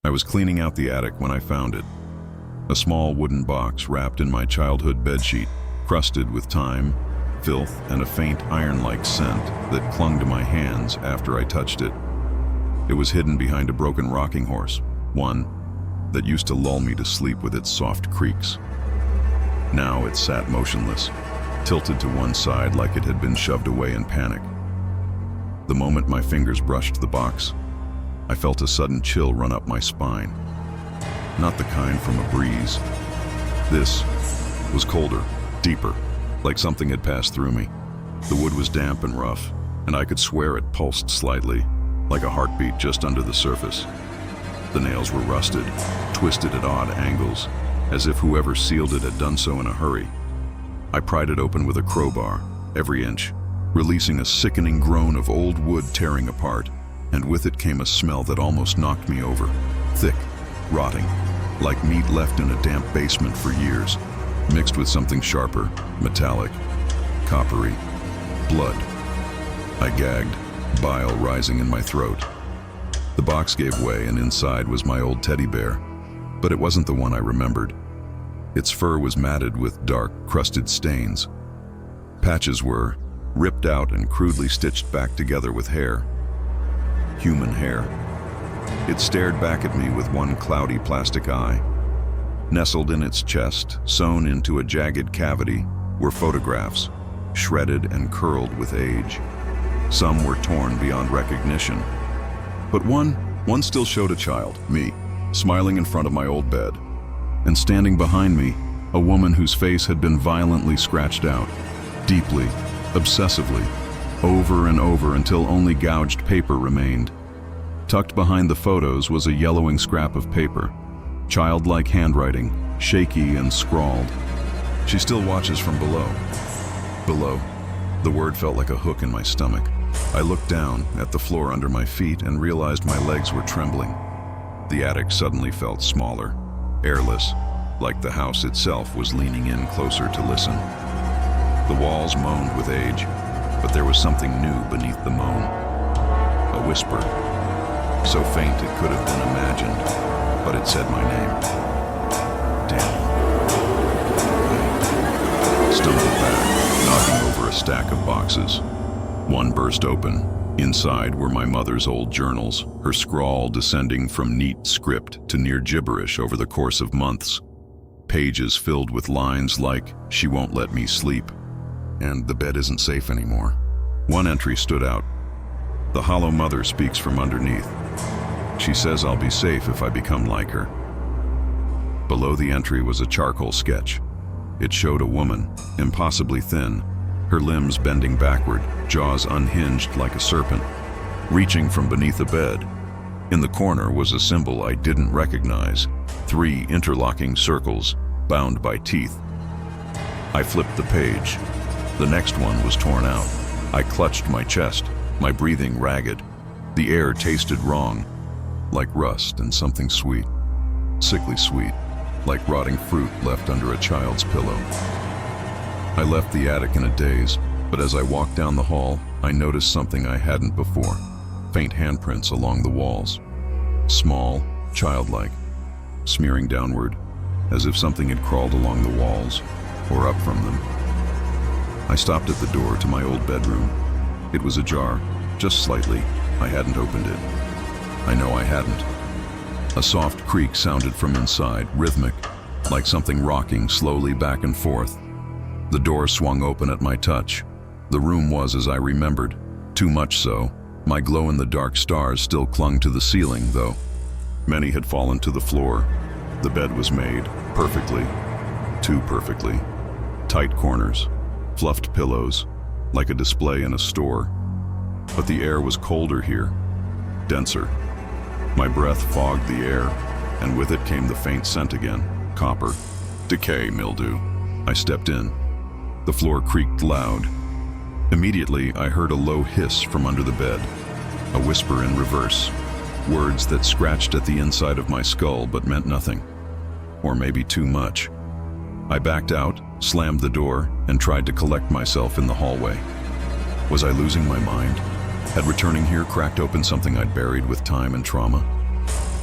I was cleaning out the attic when I found it. A small wooden box wrapped in my childhood bedsheet, crusted with time, filth, and a faint iron-like scent that clung to my hands after I touched it. It was hidden behind a broken rocking horse, one that used to lull me to sleep with its soft creaks. Now it sat motionless, tilted to one side like it had been shoved away in panic. The moment my fingers brushed the box, I felt a sudden chill run up my spine. Not the kind from a breeze. This was colder, deeper, like something had passed through me. The wood was damp and rough, and I could swear it pulsed slightly, like a heartbeat just under the surface. The nails were rusted, twisted at odd angles, as if whoever sealed it had done so in a hurry. I pried it open with a crowbar, every inch, releasing a sickening groan of old wood tearing apart, and with it came a smell that almost knocked me over. Thick, rotting, like meat left in a damp basement for years, mixed with something sharper, metallic, coppery, blood. I gagged, bile rising in my throat. The box gave way, and inside was my old teddy bear, but it wasn't the one I remembered. Its fur was matted with dark, crusted stains. Patches were ripped out and crudely stitched back together with hair. Human hair. It stared back at me with one cloudy plastic eye. Nestled in its chest, sewn into a jagged cavity, were photographs, shredded and curled with age. Some were torn beyond recognition. But one still showed a child, me, smiling in front of my old bed. And standing behind me, a woman whose face had been violently scratched out, deeply, obsessively, over and over until only gouged paper remained. Tucked behind the photos was a yellowing scrap of paper, childlike handwriting, shaky and scrawled. She still watches from below. Below. The word felt like a hook in my stomach. I looked down at the floor under my feet and realized my legs were trembling. The attic suddenly felt smaller, airless, like the house itself was leaning in closer to listen. The walls moaned with age, but there was something new beneath the moan. A whisper, so faint it could have been imagined, but it said my name. Damn. I stumbled back, knocking over a stack of boxes. One burst open. Inside were my mother's old journals, her scrawl descending from neat script to near gibberish over the course of months. Pages filled with lines like, "She won't let me sleep," and "The bed isn't safe anymore." One entry stood out. "The hollow mother speaks from underneath. She says I'll be safe if I become like her." Below the entry was a charcoal sketch. It showed a woman, impossibly thin, her limbs bending backward, jaws unhinged like a serpent, reaching from beneath a bed. In the corner was a symbol I didn't recognize, 3 interlocking circles, bound by teeth. I flipped the page. The next one was torn out. I clutched my chest, my breathing ragged. The air tasted wrong, like rust and something sweet. Sickly sweet, like rotting fruit left under a child's pillow. I left the attic in a daze, but as I walked down the hall, I noticed something I hadn't before. Faint handprints along the walls. Small, childlike, smearing downward, as if something had crawled along the walls, or up from them. I stopped at the door to my old bedroom. It was ajar, just slightly. I hadn't opened it. I know I hadn't. A soft creak sounded from inside, rhythmic, like something rocking slowly back and forth. The door swung open at my touch. The room was as I remembered, too much so. My glow-in-the-dark stars still clung to the ceiling, though. Many had fallen to the floor. The bed was made, perfectly, too perfectly. Tight corners, fluffed pillows, like a display in a store. But the air was colder here, denser. My breath fogged the air, and with it came the faint scent again, copper, decay, mildew. I stepped in. The floor creaked loud. Immediately, I heard a low hiss from under the bed, a whisper in reverse, words that scratched at the inside of my skull but meant nothing, or maybe too much. I backed out, slammed the door, and tried to collect myself in the hallway. Was I losing my mind? Had returning here cracked open something I'd buried with time and trauma?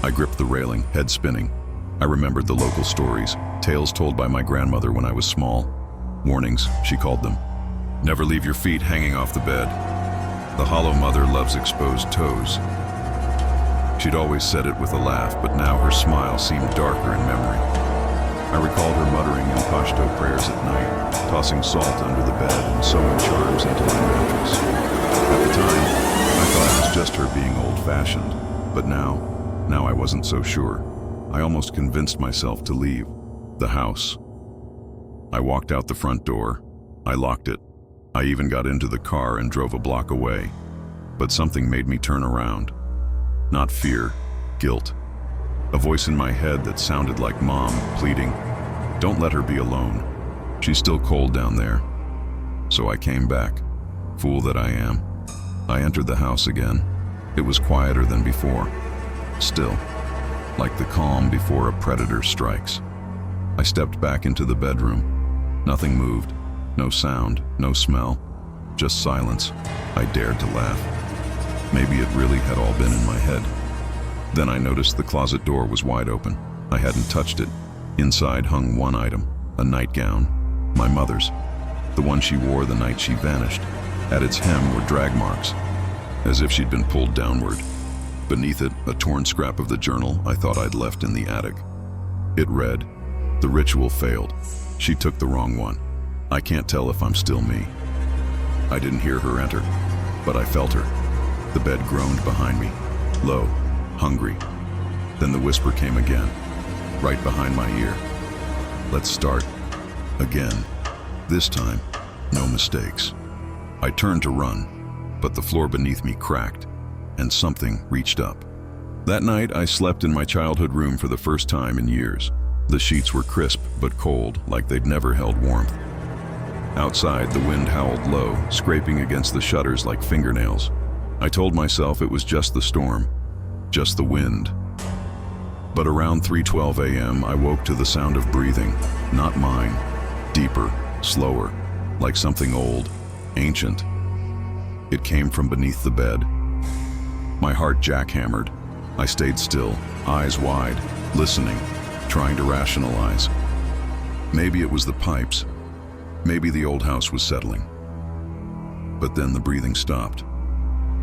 I gripped the railing, head spinning. I remembered the local stories, tales told by my grandmother when I was small. Warnings, she called them. Never leave your feet hanging off the bed. The hollow mother loves exposed toes. She'd always said it with a laugh, but now her smile seemed darker in memory. I recalled her muttering in Pashto prayers at night, tossing salt under the bed and sewing charms into my mattress. At the time, I thought it was just her being old-fashioned, but now I wasn't so sure. I almost convinced myself to leave the house. I walked out the front door. I locked it. I even got into the car and drove a block away. But something made me turn around. Not fear, guilt. A voice in my head that sounded like Mom pleading, "Don't let her be alone. She's still cold down there." So I came back. Fool that I am. I entered the house again. It was quieter than before. Still, like the calm before a predator strikes. I stepped back into the bedroom. Nothing moved. No sound, no smell, just silence. I dared to laugh. Maybe it really had all been in my head. Then I noticed the closet door was wide open. I hadn't touched it. Inside hung one item, a nightgown, my mother's, the one she wore the night she vanished. At its hem were drag marks, as if she'd been pulled downward. Beneath it, a torn scrap of the journal I thought I'd left in the attic. It read, "The ritual failed. She took the wrong one. I can't tell if I'm still me." I didn't hear her enter, but I felt her. The bed groaned behind me, low, hungry. Then the whisper came again, right behind my ear. "Let's start again. This time, no mistakes." I turned to run, but the floor beneath me cracked, and something reached up. That night, I slept in my childhood room for the first time in years. The sheets were crisp but cold, like they'd never held warmth. Outside, the wind howled low, scraping against the shutters like fingernails. I told myself it was just the storm, just the wind. But around 3:12 a.m., I woke to the sound of breathing, not mine, deeper, slower, like something old, ancient. It came from beneath the bed. My heart jackhammered. I stayed still, eyes wide, listening, trying to rationalize. Maybe it was the pipes. Maybe the old house was settling. But then the breathing stopped,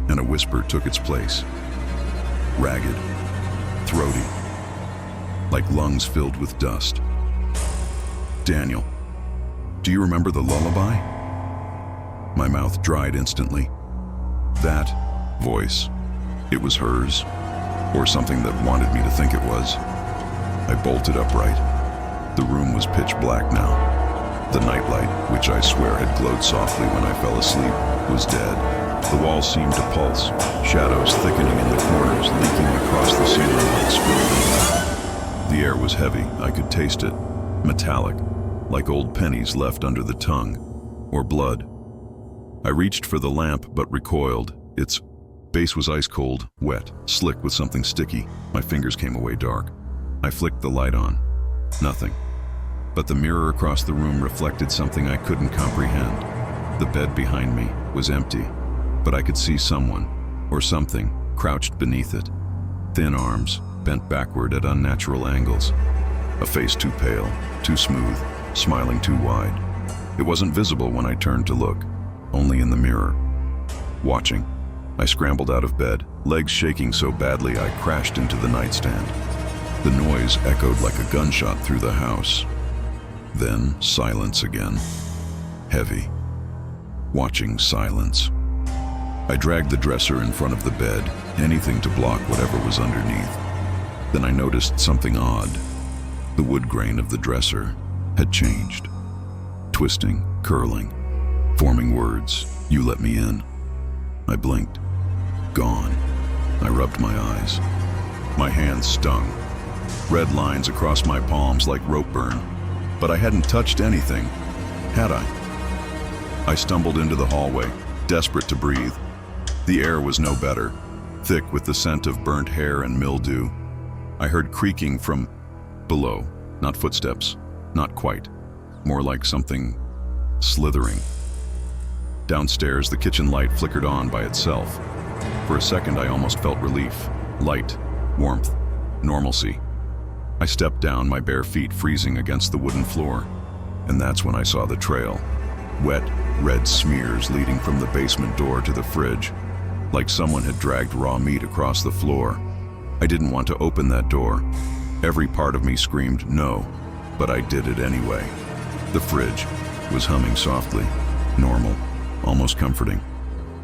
and a whisper took its place. Ragged, throaty, like lungs filled with dust. "Daniel, do you remember the lullaby?" My mouth dried instantly. That voice, it was hers, or something that wanted me to think it was. I bolted upright. The room was pitch black now. The nightlight, which I swear had glowed softly when I fell asleep, was dead. The walls seemed to pulse, shadows thickening in the corners, leaking across the ceiling like spilled ink. The air was heavy. I could taste it, metallic, like old pennies left under the tongue, or blood. I reached for the lamp, but recoiled. Its base was ice cold, wet, slick with something sticky. My fingers came away dark. I flicked the light on. Nothing. But the mirror across the room reflected something I couldn't comprehend. The bed behind me was empty, but I could see someone, or something, crouched beneath it. Thin arms, bent backward at unnatural angles. A face too pale, too smooth, smiling too wide. It wasn't visible when I turned to look, only in the mirror. Watching, I scrambled out of bed, legs shaking so badly I crashed into the nightstand. The noise echoed like a gunshot through the house. Then silence again. Heavy. Watching silence. I dragged the dresser in front of the bed, anything to block whatever was underneath. Then I noticed something odd. The wood grain of the dresser had changed. Twisting, curling, forming words. "You let me in." I blinked. Gone. I rubbed my eyes. My hands stung. Red lines across my palms like rope burn. But I hadn't touched anything, had I? I stumbled into the hallway, desperate to breathe. The air was no better, thick with the scent of burnt hair and mildew. I heard creaking from below, not footsteps, not quite, more like something slithering. Downstairs, the kitchen light flickered on by itself. For a second, I almost felt relief, light, warmth. Normalcy. I stepped down, my bare feet freezing against the wooden floor, and that's when I saw the trail. Wet, red smears leading from the basement door to the fridge, like someone had dragged raw meat across the floor. I didn't want to open that door. Every part of me screamed no, but I did it anyway. The fridge was humming softly, normal, almost comforting.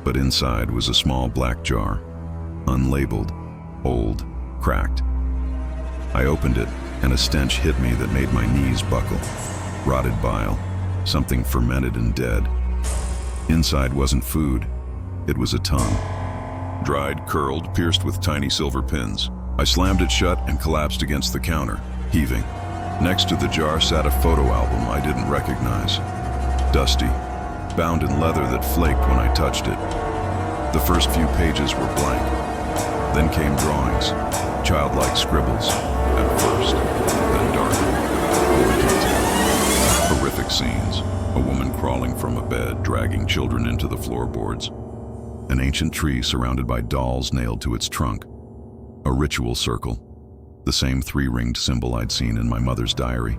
But inside was a small black jar, unlabeled, old, cracked. I opened it, and a stench hit me that made my knees buckle. Rotted bile, something fermented and dead. Inside wasn't food, it was a tongue. Dried, curled, pierced with tiny silver pins. I slammed it shut and collapsed against the counter, heaving. Next to the jar sat a photo album I didn't recognize. Dusty, bound in leather that flaked when I touched it. The first few pages were blank. Then came drawings, childlike scribbles, at first, then darker, more detailed. Horrific scenes, a woman crawling from a bed, dragging children into the floorboards. An ancient tree surrounded by dolls nailed to its trunk. A ritual circle, the same three-ringed symbol I'd seen in my mother's diary.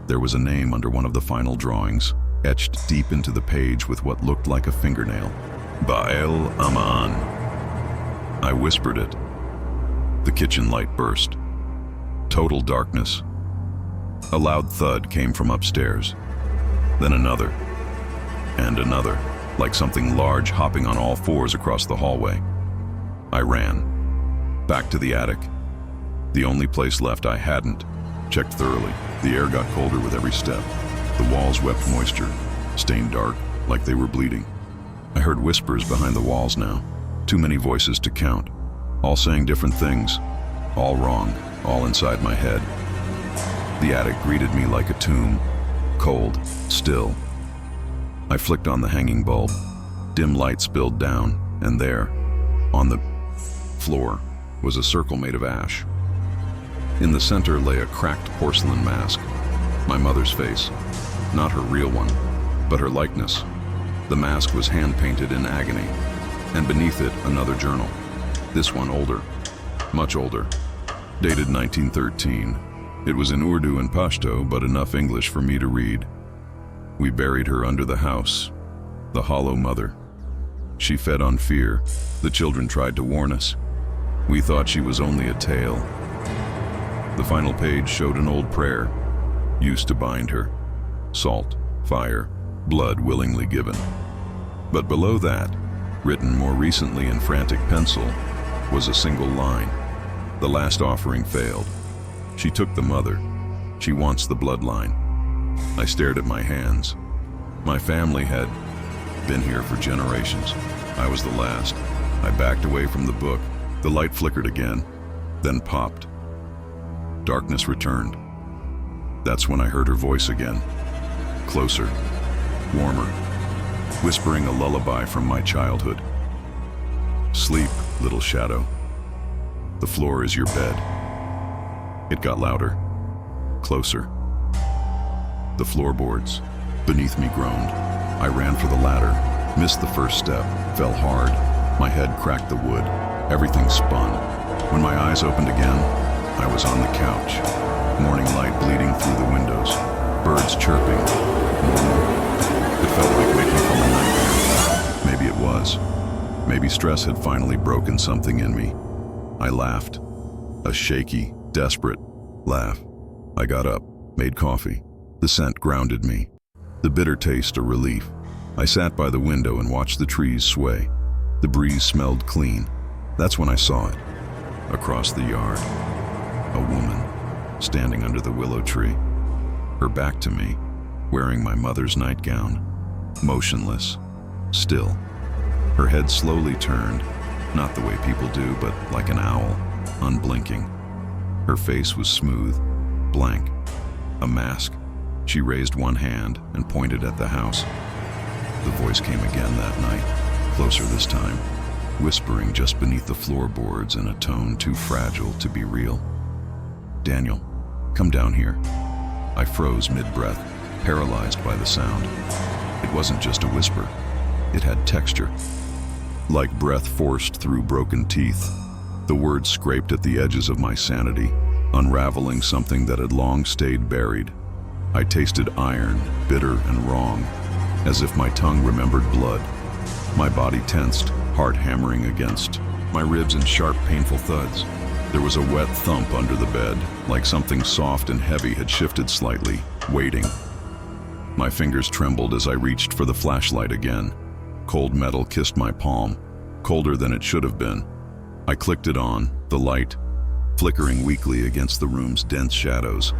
There was a name under one of the final drawings, etched deep into the page with what looked like a fingernail. Baal Aman. I whispered it. The kitchen light burst. Total darkness. A loud thud came from upstairs. Then another. And another, like something large hopping on all fours across the hallway. I ran. Back to the attic. The only place left I hadn't. Checked thoroughly. The air got colder with every step. The walls wept moisture, stained dark, like they were bleeding. I heard whispers behind the walls now. Too many voices to count. All saying different things. All wrong, all inside my head. The attic greeted me like a tomb. Cold, still. I flicked on the hanging bulb. Dim light spilled down, and there, on the floor, was a circle made of ash. In the center lay a cracked porcelain mask. My mother's face. Not her real one, but her likeness. The mask was hand-painted in agony, and beneath it another journal. This one older, much older, dated 1913. It was in Urdu and Pashto, but enough English for me to read. We buried her under the house, the hollow mother. She fed on fear. The children tried to warn us. We thought she was only a tale. The final page showed an old prayer, used to bind her. Salt, fire, blood willingly given. But below that, written more recently in frantic pencil, was a single line. The last offering failed. She took the mother. She wants the bloodline. I stared at my hands. My family had been here for generations. I was the last. I backed away from the book. The light flickered again, then popped. Darkness returned. That's when I heard her voice again. Closer, warmer, whispering a lullaby from my childhood. Sleep, little shadow. The floor is your bed. It got louder, closer. The floorboards beneath me groaned. I ran for the ladder, missed the first step, fell hard. My head cracked the wood. Everything spun. When my eyes opened again, I was on the couch. Morning light bleeding through the windows. Birds chirping. Normal. It felt like waking from a nightmare. Maybe it was. Maybe stress had finally broken something in me. I laughed. A shaky, desperate laugh. I got up, made coffee. The scent grounded me. The bitter taste a relief. I sat by the window and watched the trees sway. The breeze smelled clean. That's when I saw it. Across the yard. A woman, standing under the willow tree. Her back to me, wearing my mother's nightgown. Motionless. Still. Her head slowly turned, not the way people do, but like an owl, unblinking. Her face was smooth, blank. A mask. She raised one hand and pointed at the house. The voice came again that night, closer this time, whispering just beneath the floorboards in a tone too fragile to be real. Daniel, come down here. I froze mid-breath, paralyzed by the sound. It wasn't just a whisper. It had texture. Like breath forced through broken teeth. The words scraped at the edges of my sanity, unraveling something that had long stayed buried. I tasted iron, bitter and wrong, as if my tongue remembered blood. My body tensed, heart hammering against my ribs in sharp, painful thuds. There was a wet thump under the bed, like something soft and heavy had shifted slightly, waiting. My fingers trembled as I reached for the flashlight again. Cold metal kissed my palm, colder than it should have been. I clicked it on, the light flickering weakly against the room's dense shadows.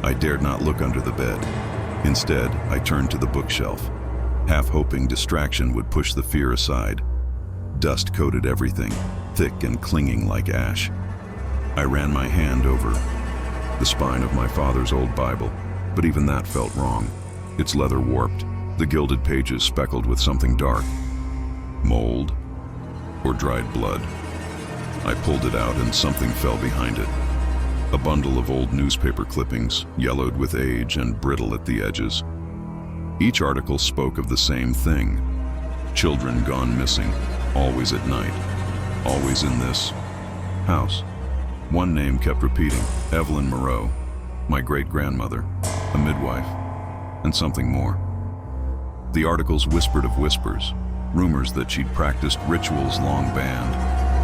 I dared not look under the bed. Instead, I turned to the bookshelf, half hoping distraction would push the fear aside. Dust coated everything, thick and clinging like ash. I ran my hand over the spine of my father's old Bible, but even that felt wrong. Its leather warped, the gilded pages speckled with something dark. Mold or dried blood. I pulled it out and something fell behind it. A bundle of old newspaper clippings, yellowed with age and brittle at the edges. Each article spoke of the same thing. Children gone missing, always at night, always in this house. One name kept repeating, Evelyn Moreau, my great-grandmother, a midwife, and something more. The articles whispered of whispers, rumors that she'd practiced rituals long banned,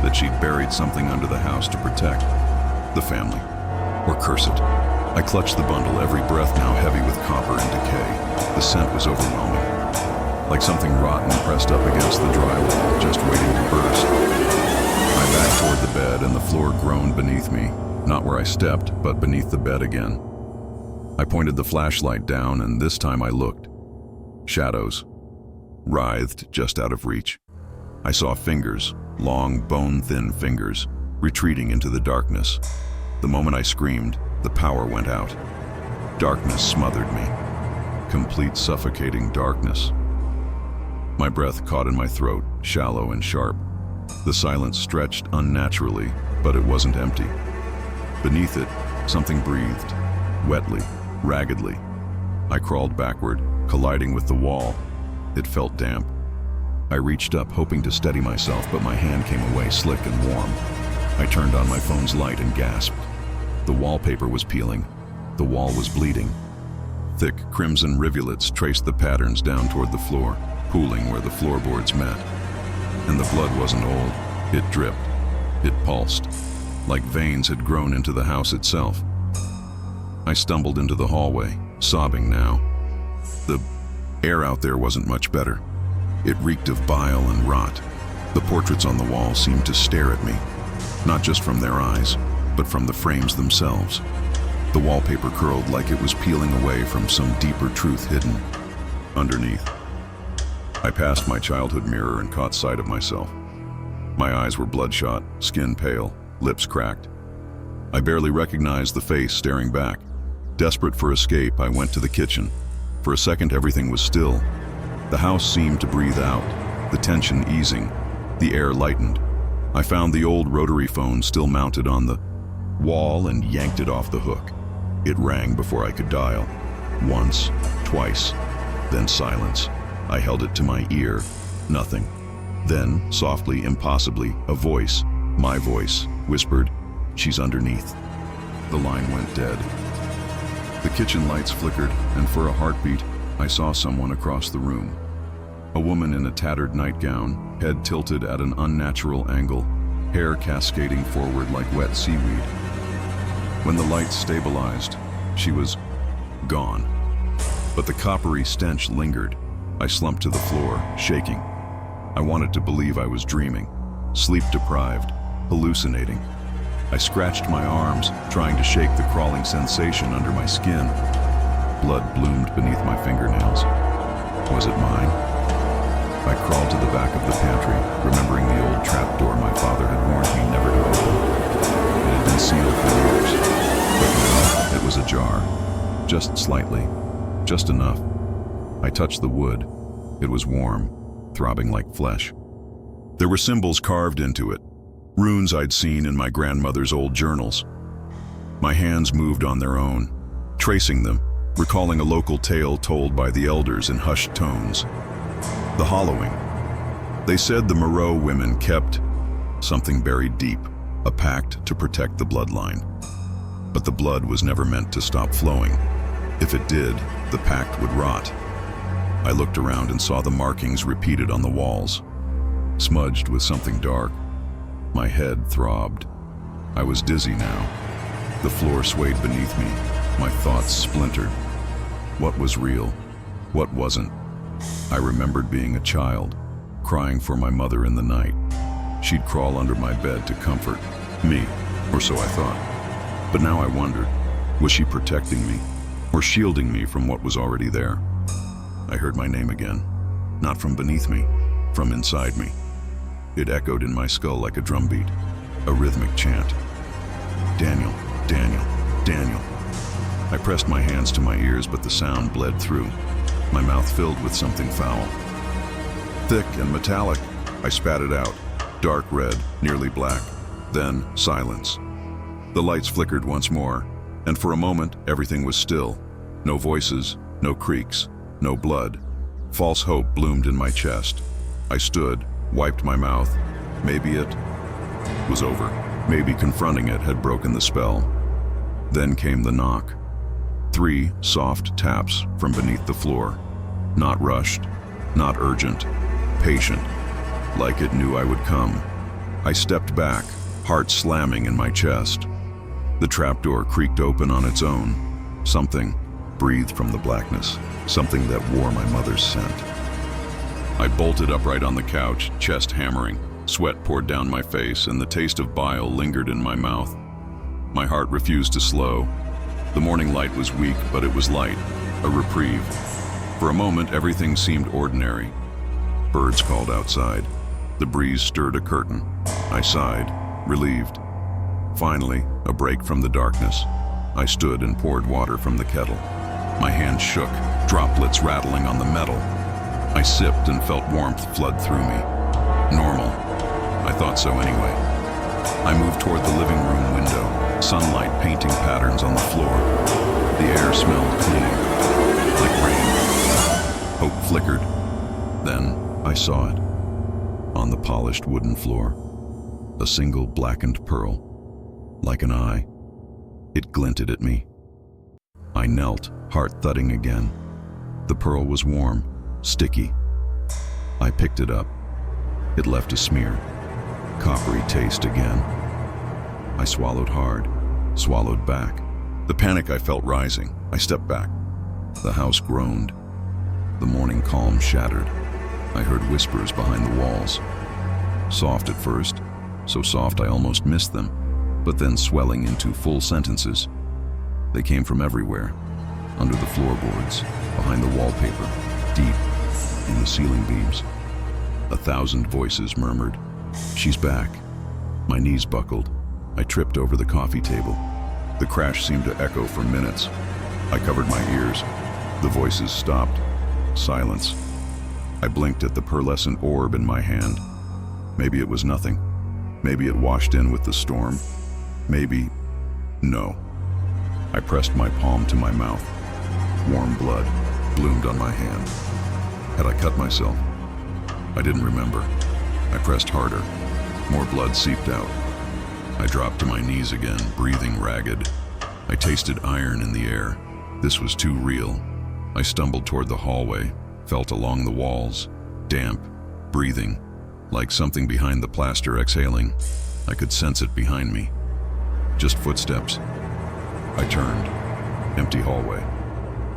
that she'd buried something under the house to protect the family, or curse it. I clutched the bundle, every breath now heavy with copper and decay. The scent was overwhelming, like something rotten pressed up against the drywall, just waiting to burst. I backed toward the bed and the floor groaned beneath me, not where I stepped, but beneath the bed again. I pointed the flashlight down and this time I looked. Shadows writhed just out of reach. I saw fingers, long, bone-thin fingers, retreating into the darkness. The moment I screamed, the power went out. Darkness smothered me. Complete suffocating darkness. My breath caught in my throat, shallow and sharp. The silence stretched unnaturally, but it wasn't empty. Beneath it, something breathed, wetly, raggedly. I crawled backward, colliding with the wall. It felt damp. I reached up, hoping to steady myself, but my hand came away slick and warm. I turned on my phone's light and gasped. The wallpaper was peeling. The wall was bleeding. Thick crimson rivulets traced the patterns down toward the floor, pooling where the floorboards met. And the blood wasn't old. It dripped. It pulsed, like veins had grown into the house itself. I stumbled into the hallway, sobbing now. The air out there wasn't much better. It reeked of bile and rot. The portraits on the wall seemed to stare at me, not just from their eyes, but from the frames themselves. The wallpaper curled like it was peeling away from some deeper truth hidden underneath. I passed my childhood mirror and caught sight of myself. My eyes were bloodshot, skin pale, lips cracked. I barely recognized the face staring back. Desperate for escape, I went to the kitchen. For a second, everything was still. The house seemed to breathe out, the tension easing, the air lightened. I found the old rotary phone still mounted on the wall and yanked it off the hook. It rang before I could dial. Once, twice, then silence. I held it to my ear. Nothing. Then, softly, impossibly, a voice, my voice, whispered, "She's underneath." The line went dead. The kitchen lights flickered, and for a heartbeat, I saw someone across the room. A woman in a tattered nightgown, head tilted at an unnatural angle, hair cascading forward like wet seaweed. When the lights stabilized, she was gone. But the coppery stench lingered. I slumped to the floor, shaking. I wanted to believe I was dreaming, sleep-deprived, hallucinating. I scratched my arms, trying to shake the crawling sensation under my skin. Blood bloomed beneath my fingernails. Was it mine? I crawled to the back of the pantry, remembering the old trapdoor my father had warned me never to open. It had been sealed for years, but now it was ajar, just slightly, just enough. I touched the wood. It was warm, throbbing like flesh. There were symbols carved into it, runes I'd seen in my grandmother's old journals. My hands moved on their own, tracing them, recalling a local tale told by the elders in hushed tones. The hollowing. They said the Moreau women kept something buried deep, a pact to protect the bloodline. But the blood was never meant to stop flowing. If it did, the pact would rot. I looked around and saw the markings repeated on the walls, smudged with something dark. My head throbbed. I was dizzy now. The floor swayed beneath me. My thoughts splintered. What was real? What wasn't? I remembered being a child, crying for my mother in the night. She'd crawl under my bed to comfort me, or so I thought. But now I wondered, was she protecting me, or shielding me from what was already there? I heard my name again, not from beneath me, from inside me. It echoed in my skull like a drumbeat, a rhythmic chant. Daniel, Daniel, Daniel. I pressed my hands to my ears, but the sound bled through, my mouth filled with something foul. Thick and metallic, I spat it out, dark red, nearly black. Then silence. The lights flickered once more, and for a moment everything was still. No voices, no creaks, no blood. False hope bloomed in my chest. I stood, wiped my mouth. Maybe it was over. Maybe confronting it had broken the spell. Then came the knock. 3 soft taps from beneath the floor. Not rushed, not urgent, patient, like it knew I would come. I stepped back, heart slamming in my chest. The trapdoor creaked open on its own. Something breathed from the blackness, something that wore my mother's scent. I bolted upright on the couch, chest hammering. Sweat poured down my face, and the taste of bile lingered in my mouth. My heart refused to slow. The morning light was weak, but it was light, a reprieve. For a moment, everything seemed ordinary. Birds called outside. The breeze stirred a curtain. I sighed, relieved. Finally, a break from the darkness. I stood and poured water from the kettle. My hand shook, droplets rattling on the metal. I sipped and felt warmth flood through me. Normal. I thought so anyway. I moved toward the living room window, sunlight painting patterns on the floor. The air smelled clean, like rain. Hope flickered. Then I saw it. On the polished wooden floor, a single blackened pearl, like an eye. It glinted at me. I knelt, heart thudding again. The pearl was warm, sticky. I picked it up. It left a smear, coppery taste again. I swallowed hard, swallowed back. The panic I felt rising. I stepped back. The house groaned. The morning calm shattered. I heard whispers behind the walls. Soft at first, so soft I almost missed them, but then swelling into full sentences. They came from everywhere, under the floorboards, behind the wallpaper, deep in the ceiling beams. 1,000 voices murmured, "She's back." My knees buckled. I tripped over the coffee table. The crash seemed to echo for minutes. I covered my ears. The voices stopped. Silence. I blinked at the pearlescent orb in my hand. Maybe it was nothing. Maybe it washed in with the storm. Maybe... no. I pressed my palm to my mouth. Warm blood bloomed on my hand. Had I cut myself? I didn't remember. I pressed harder. More blood seeped out. I dropped to my knees again, breathing ragged. I tasted iron in the air. This was too real. I stumbled toward the hallway, felt along the walls, damp, breathing, like something behind the plaster exhaling. I could sense it behind me. Just footsteps. I turned. Empty hallway.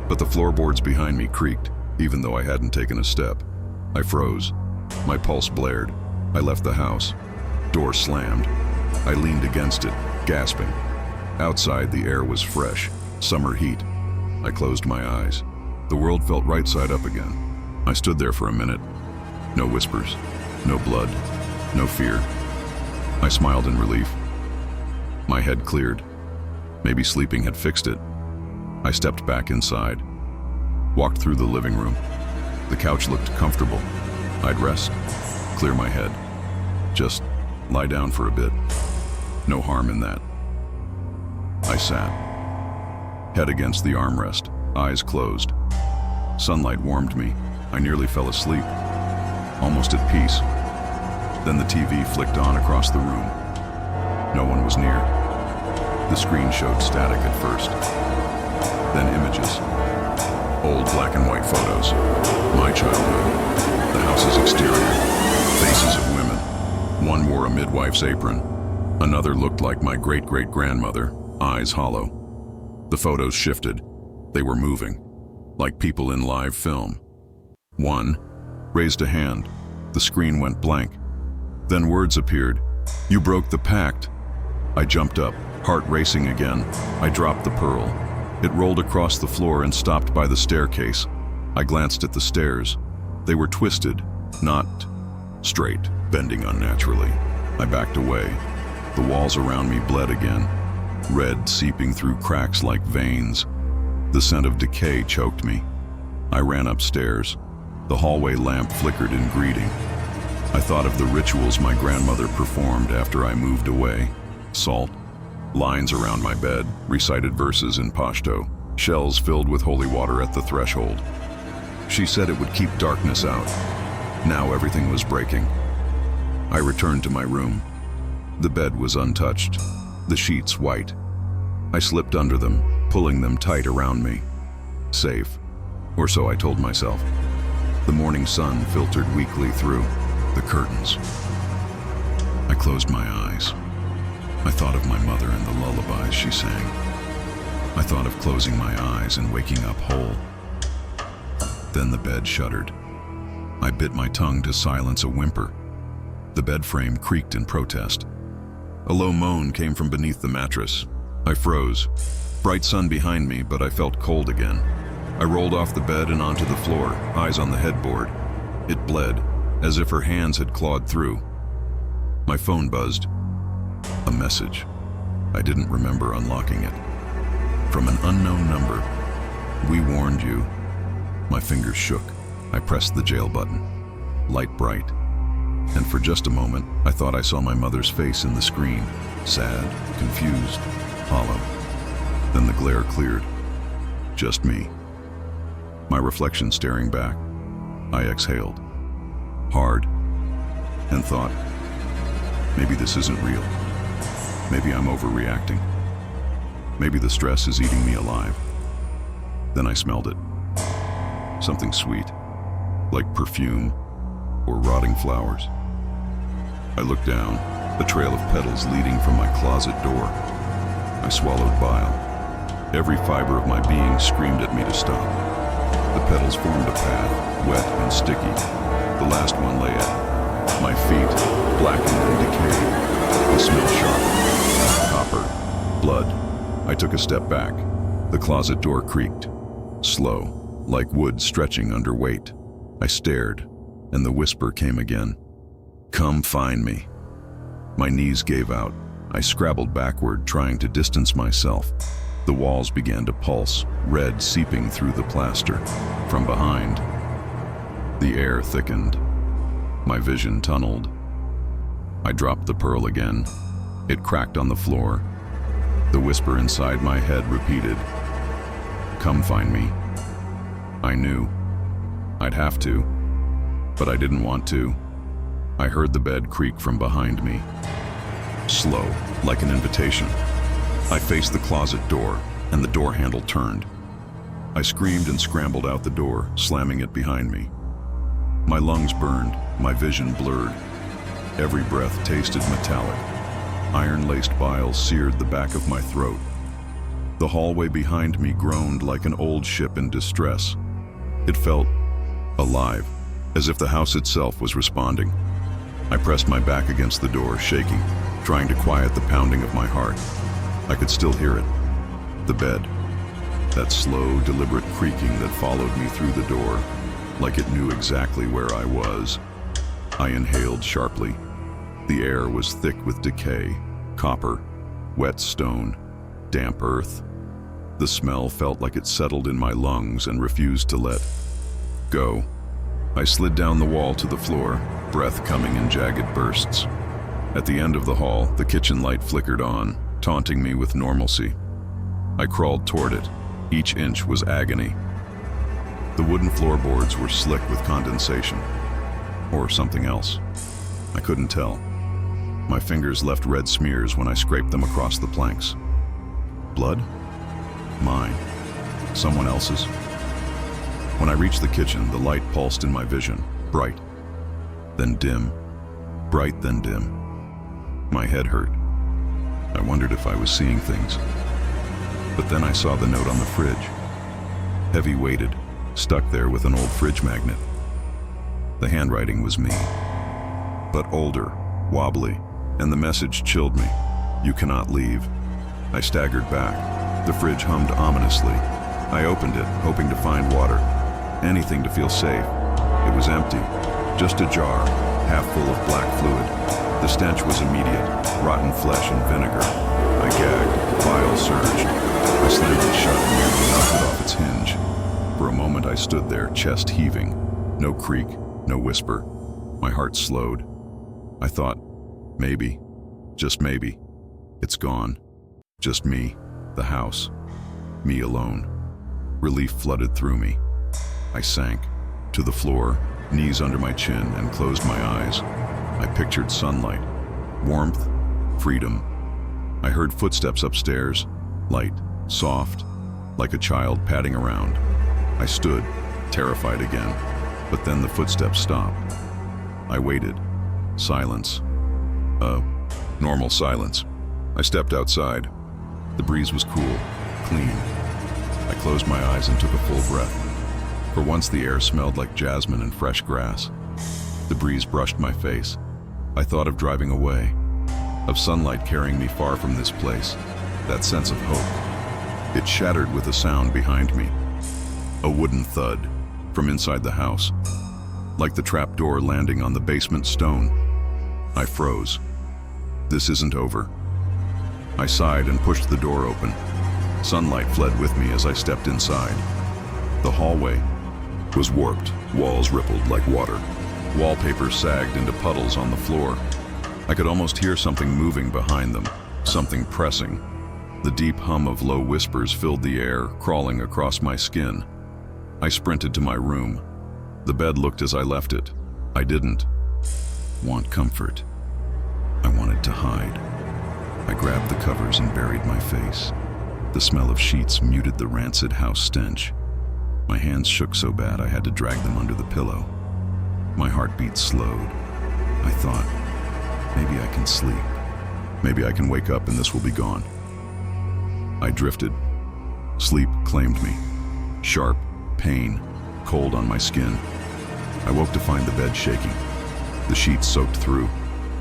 But the floorboards behind me creaked, even though I hadn't taken a step. I froze. My pulse blared. I left the house. Door slammed. I leaned against it, gasping. Outside, the air was fresh, summer heat. I closed my eyes. The world felt right side up again. I stood there for a minute. No whispers, no blood, no fear. I smiled in relief. My head cleared. Maybe sleeping had fixed it. I stepped back inside, walked through the living room. The couch looked comfortable. I'd rest, clear my head, just lie down for a bit. No harm in that. I sat, head against the armrest, eyes closed. Sunlight warmed me. I nearly fell asleep, almost at peace. Then the TV flicked on across the room. No one was near. The screen showed static at first, then images. Old black and white photos. My childhood. The house's exterior. Faces of women. One wore a midwife's apron. Another looked like my great-great-grandmother, eyes hollow. The photos shifted. They were moving, like people in live film. One raised a hand. The screen went blank. Then words appeared. "You broke the pact." I jumped up, heart racing again. I dropped the pearl. It rolled across the floor and stopped by the staircase. I glanced at the stairs. They were twisted, not straight, bending unnaturally. I backed away. The walls around me bled again, red seeping through cracks like veins. The scent of decay choked me. I ran upstairs. The hallway lamp flickered in greeting. I thought of the rituals my grandmother performed after I moved away. Salt, lines around my bed, recited verses in Pashto, shells filled with holy water at the threshold. She said it would keep darkness out. Now everything was breaking. I returned to my room. The bed was untouched, the sheets white. I slipped under them, pulling them tight around me. Safe, or so I told myself. The morning sun filtered weakly through the curtains. I closed my eyes. I thought of my mother and the lullabies she sang. I thought of closing my eyes and waking up whole. Then the bed shuddered. I bit my tongue to silence a whimper. The bed frame creaked in protest. A low moan came from beneath the mattress. I froze. Bright sun behind me, but I felt cold again. I rolled off the bed and onto the floor, eyes on the headboard. It bled, as if her hands had clawed through. My phone buzzed. A message. I didn't remember unlocking it. From an unknown number. "We warned you." My fingers shook. I pressed the jail button. Light bright. And for just a moment, I thought I saw my mother's face in the screen. Sad, confused, hollow. Then the glare cleared. Just me. My reflection staring back. I exhaled. Hard. And thought, maybe this isn't real. Maybe I'm overreacting. Maybe the stress is eating me alive. Then I smelled it. Something sweet, like perfume or rotting flowers. I looked down, a trail of petals leading from my closet door. I swallowed bile. Every fiber of my being screamed at me to stop. The petals formed a path, wet and sticky. The last one lay at my feet, blackened and decayed. The smell sharp. Copper. Blood. I took a step back. The closet door creaked. Slow, like wood stretching under weight. I stared, and the whisper came again. "Come find me." My knees gave out. I scrabbled backward, trying to distance myself. The walls began to pulse, red seeping through the plaster. From behind, the air thickened. My vision tunneled. I dropped the pearl again. It cracked on the floor. The whisper inside my head repeated, "Come find me." I knew. I'd have to, but I didn't want to. I heard the bed creak from behind me. Slow, like an invitation. I faced the closet door, and the door handle turned. I screamed and scrambled out the door, slamming it behind me. My lungs burned, my vision blurred. Every breath tasted metallic. Iron-laced bile seared the back of my throat. The hallway behind me groaned like an old ship in distress. It felt alive, as if the house itself was responding. I pressed my back against the door, shaking, trying to quiet the pounding of my heart. I could still hear it. The bed. That slow, deliberate creaking that followed me through the door, like it knew exactly where I was. I inhaled sharply. The air was thick with decay, copper, wet stone, damp earth. The smell felt like it settled in my lungs and refused to let go. I slid down the wall to the floor, breath coming in jagged bursts. At the end of the hall, the kitchen light flickered on, taunting me with normalcy. I crawled toward it. Each inch was agony. The wooden floorboards were slick with condensation. Or something else. I couldn't tell. My fingers left red smears when I scraped them across the planks. Blood? Mine. Someone else's? When I reached the kitchen, the light pulsed in my vision, bright, then dim, bright, then dim. My head hurt. I wondered if I was seeing things. But then I saw the note on the fridge. Heavy-weighted, stuck there with an old fridge magnet. The handwriting was me, but older, wobbly, and the message chilled me. You cannot leave. I staggered back. The fridge hummed ominously. I opened it, hoping to find water. Anything to feel safe. It was empty. Just a jar, half full of black fluid. The stench was immediate, rotten flesh and vinegar. I gagged, bile surged. I slammed it shut and nearly knocked it off its hinge. For a moment I stood there, chest heaving. No creak, no whisper. My heart slowed. I thought, maybe, just maybe, it's gone. Just me, the house, me alone. Relief flooded through me. I sank to the floor, knees under my chin, and closed my eyes. I pictured sunlight, warmth, freedom. I heard footsteps upstairs, light, soft, like a child padding around. I stood, terrified again, but then the footsteps stopped. I waited. Silence. Normal silence. I stepped outside. The breeze was cool, clean. I closed my eyes and took a full breath. For once the air smelled like jasmine and fresh grass. The breeze brushed my face. I thought of driving away, of sunlight carrying me far from this place, that sense of hope. It shattered with a sound behind me. A wooden thud from inside the house, like the trap door landing on the basement stone. I froze. This isn't over. I sighed and pushed the door open. Sunlight fled with me as I stepped inside. The hallway was warped, walls rippled like water. Wallpaper sagged into puddles on the floor. I could almost hear something moving behind them, something pressing. The deep hum of low whispers filled the air, crawling across my skin. I sprinted to my room. The bed looked as I left it. I didn't want comfort. I wanted to hide. I grabbed the covers and buried my face. The smell of sheets muted the rancid house stench. My hands shook so bad I had to drag them under the pillow. My heartbeat slowed. I thought, maybe I can sleep. Maybe I can wake up and this will be gone. I drifted. Sleep claimed me. Sharp, pain, cold on my skin. I woke to find the bed shaking. The sheets soaked through.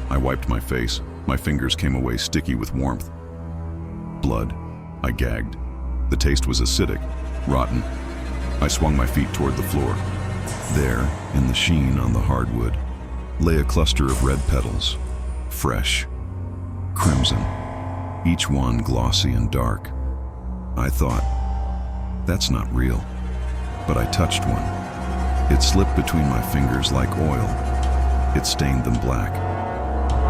I wiped my face. My fingers came away sticky with warmth. Blood. I gagged. The taste was acidic, rotten. I swung my feet toward the floor. There, in the sheen on the hardwood, lay a cluster of red petals, fresh, crimson, each one glossy and dark. I thought, that's not real. But I touched one. It slipped between my fingers like oil. It stained them black.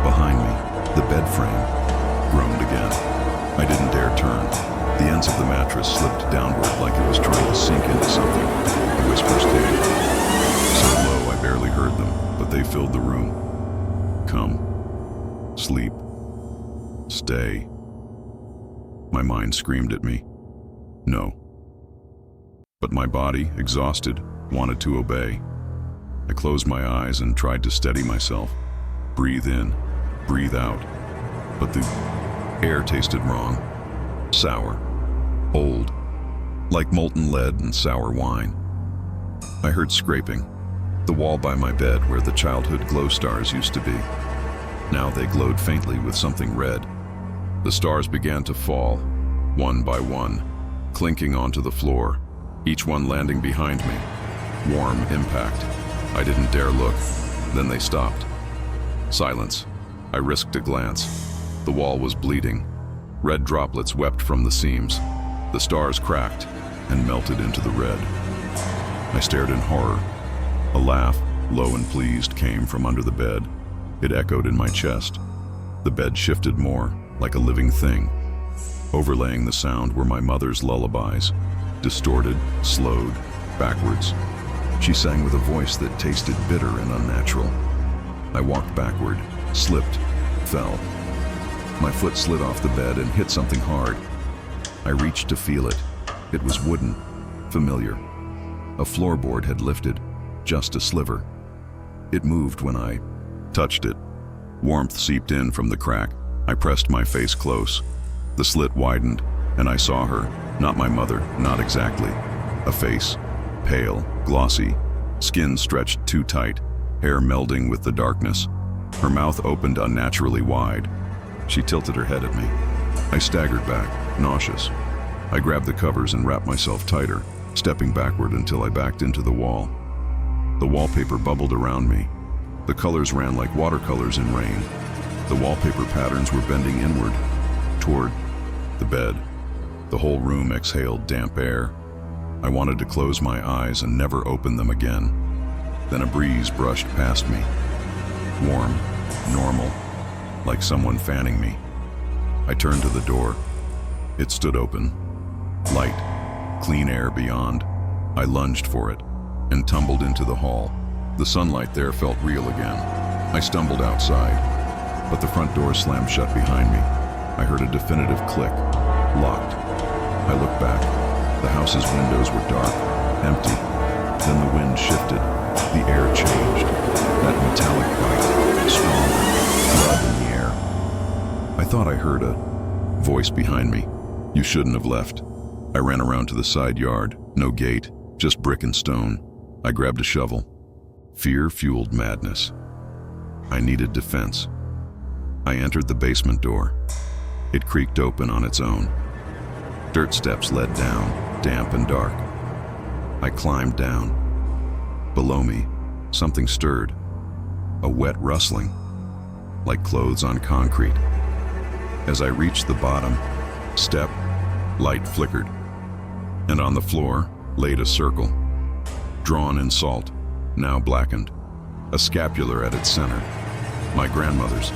Behind me, the bed frame groaned again. I didn't dare turn. The ends of the mattress slipped downward like it was trying to sink into something. The whispers came. So low I barely heard them, but they filled the room. Come. Sleep. Stay. My mind screamed at me. No. But my body, exhausted, wanted to obey. I closed my eyes and tried to steady myself. Breathe in, breathe out. But the air tasted wrong. Sour. Old. Like molten lead and sour wine. I heard scraping. The wall by my bed where the childhood glow stars used to be. Now they glowed faintly with something red. The stars began to fall, one by one, clinking onto the floor, each one landing behind me. Warm impact. I didn't dare look. Then they stopped. Silence. I risked a glance. The wall was bleeding. Red droplets wept from the seams. The stars cracked and melted into the red. I stared in horror. A laugh, low and pleased, came from under the bed. It echoed in my chest. The bed shifted more, like a living thing. Overlaying the sound were my mother's lullabies, distorted, slowed, backwards. She sang with a voice that tasted bitter and unnatural. I walked backward, slipped, fell. My foot slid off the bed and hit something hard. I reached to feel it. It was wooden, familiar. A floorboard had lifted, just a sliver. It moved when I touched it. Warmth seeped in from the crack. I pressed my face close. The slit widened, and I saw her. Not my mother, not exactly. A face, pale, glossy, skin stretched too tight, hair melding with the darkness. Her mouth opened unnaturally wide. She tilted her head at me. I staggered back, nauseous. I grabbed the covers and wrapped myself tighter, stepping backward until I backed into the wall. The wallpaper bubbled around me. The colors ran like watercolors in rain. The wallpaper patterns were bending inward, toward the bed. The whole room exhaled damp air. I wanted to close my eyes and never open them again. Then a breeze brushed past me. Warm, normal, like someone fanning me. I turned to the door. It stood open. Light, clean air beyond. I lunged for it and tumbled into the hall. The sunlight there felt real again. I stumbled outside, but the front door slammed shut behind me. I heard a definitive click. Locked. I looked back. The house's windows were dark, empty. Then the wind shifted. The air changed. That metallic bite, stronger, blood in the air. I thought I heard a voice behind me. You shouldn't have left. I ran around to the side yard. No gate, just brick and stone. I grabbed a shovel. Fear fueled madness. I needed defense. I entered the basement door. It creaked open on its own. Dirt steps led down, damp and dark. I climbed down. Below me, something stirred. A wet rustling, like clothes on concrete. As I reached the bottom, step, light flickered. And on the floor, laid a circle, drawn in salt, now blackened. A scapular at its center, my grandmother's.